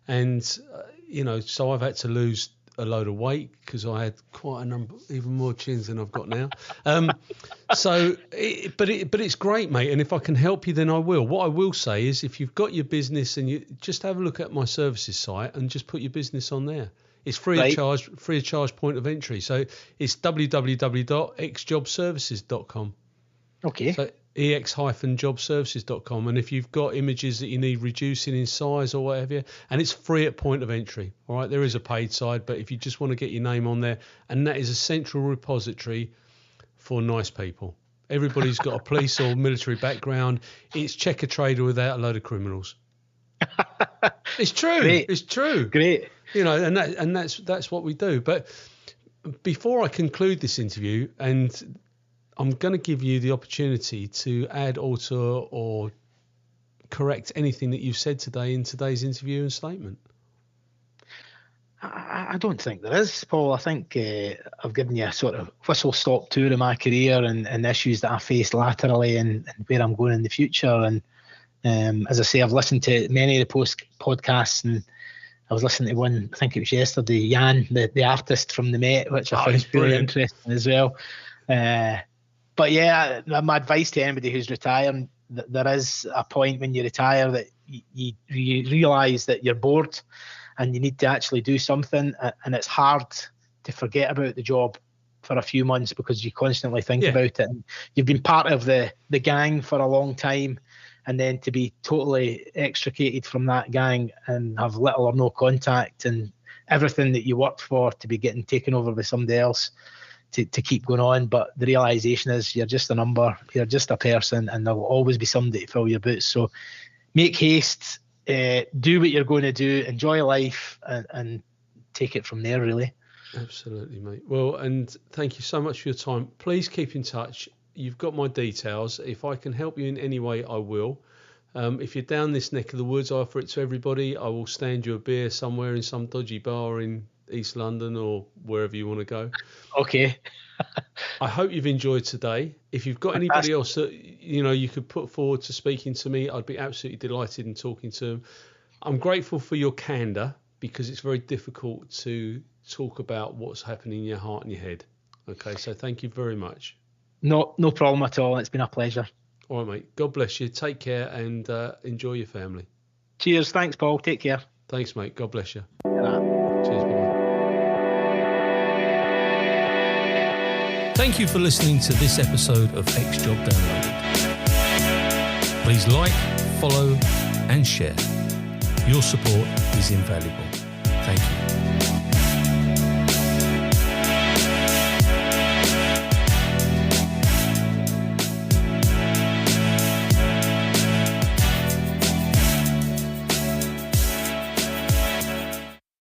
and so I've had to lose a load of weight because I had quite a number, even more chins than I've got now. But it's great, mate. And if I can help you, then I will. What I will say is, if you've got your business, and you just have a look at my services site and just put your business on there. It's free of charge point of entry. So it's www.exjobservices.com. Okay. So ex-jobservices.com. And if you've got images that you need reducing in size or whatever, and it's free at point of entry. All right. There is a paid side, but if you just want to get your name on there, and that is a central repository for nice people. Everybody's got a police or military background. It's checker trader without a load of criminals. It's true. Great. It's true. Great. And that's what we do. But before I conclude this interview, and I'm going to give you the opportunity to add, alter, or correct anything that you've said today in today's interview and statement. I don't think there is, Paul. I think I've given you a sort of whistle-stop tour of my career and issues that I faced laterally and where I'm going in the future. And as I say, I've listened to many of the podcasts, and I was listening to one, I think it was yesterday, Jan, the artist from the Met, which I found really interesting as well. But yeah, my advice to anybody who's retiring, there is a point when you retire that you realise that you're bored and you need to actually do something, and it's hard to forget about the job for a few months because you constantly think about it, and you've been part of the gang for a long time, and then to be totally extricated from that gang and have little or no contact, and everything that you worked for to be getting taken over by somebody else to keep going on. But the realisation is you're just a number, you're just a person, and there will always be somebody to fill your boots. So make haste, do what you're going to do, enjoy life, and take it from there, really. Absolutely, mate. Well, and thank you so much for your time. Please keep in touch. You've got my details. If I can help you in any way, I will. If you're down this neck of the woods, I offer it to everybody. I will stand you a beer somewhere in some dodgy bar in East London or wherever you want to go. Okay. I hope you've enjoyed today. If you've got anybody else that you could put forward to speaking to me, I'd be absolutely delighted in talking to them. I'm grateful for your candour, because it's very difficult to talk about what's happening in your heart and your head. Okay, so thank you very much. No problem at all. It's been a pleasure. All right, mate. God bless you. Take care and enjoy your family. Cheers. Thanks, Paul. Take care. Thanks, mate. God bless you. Yeah. Cheers. Bye. Thank you for listening to this episode of X Job Downloaded. Please like, follow and share. Your support is invaluable. Thank you.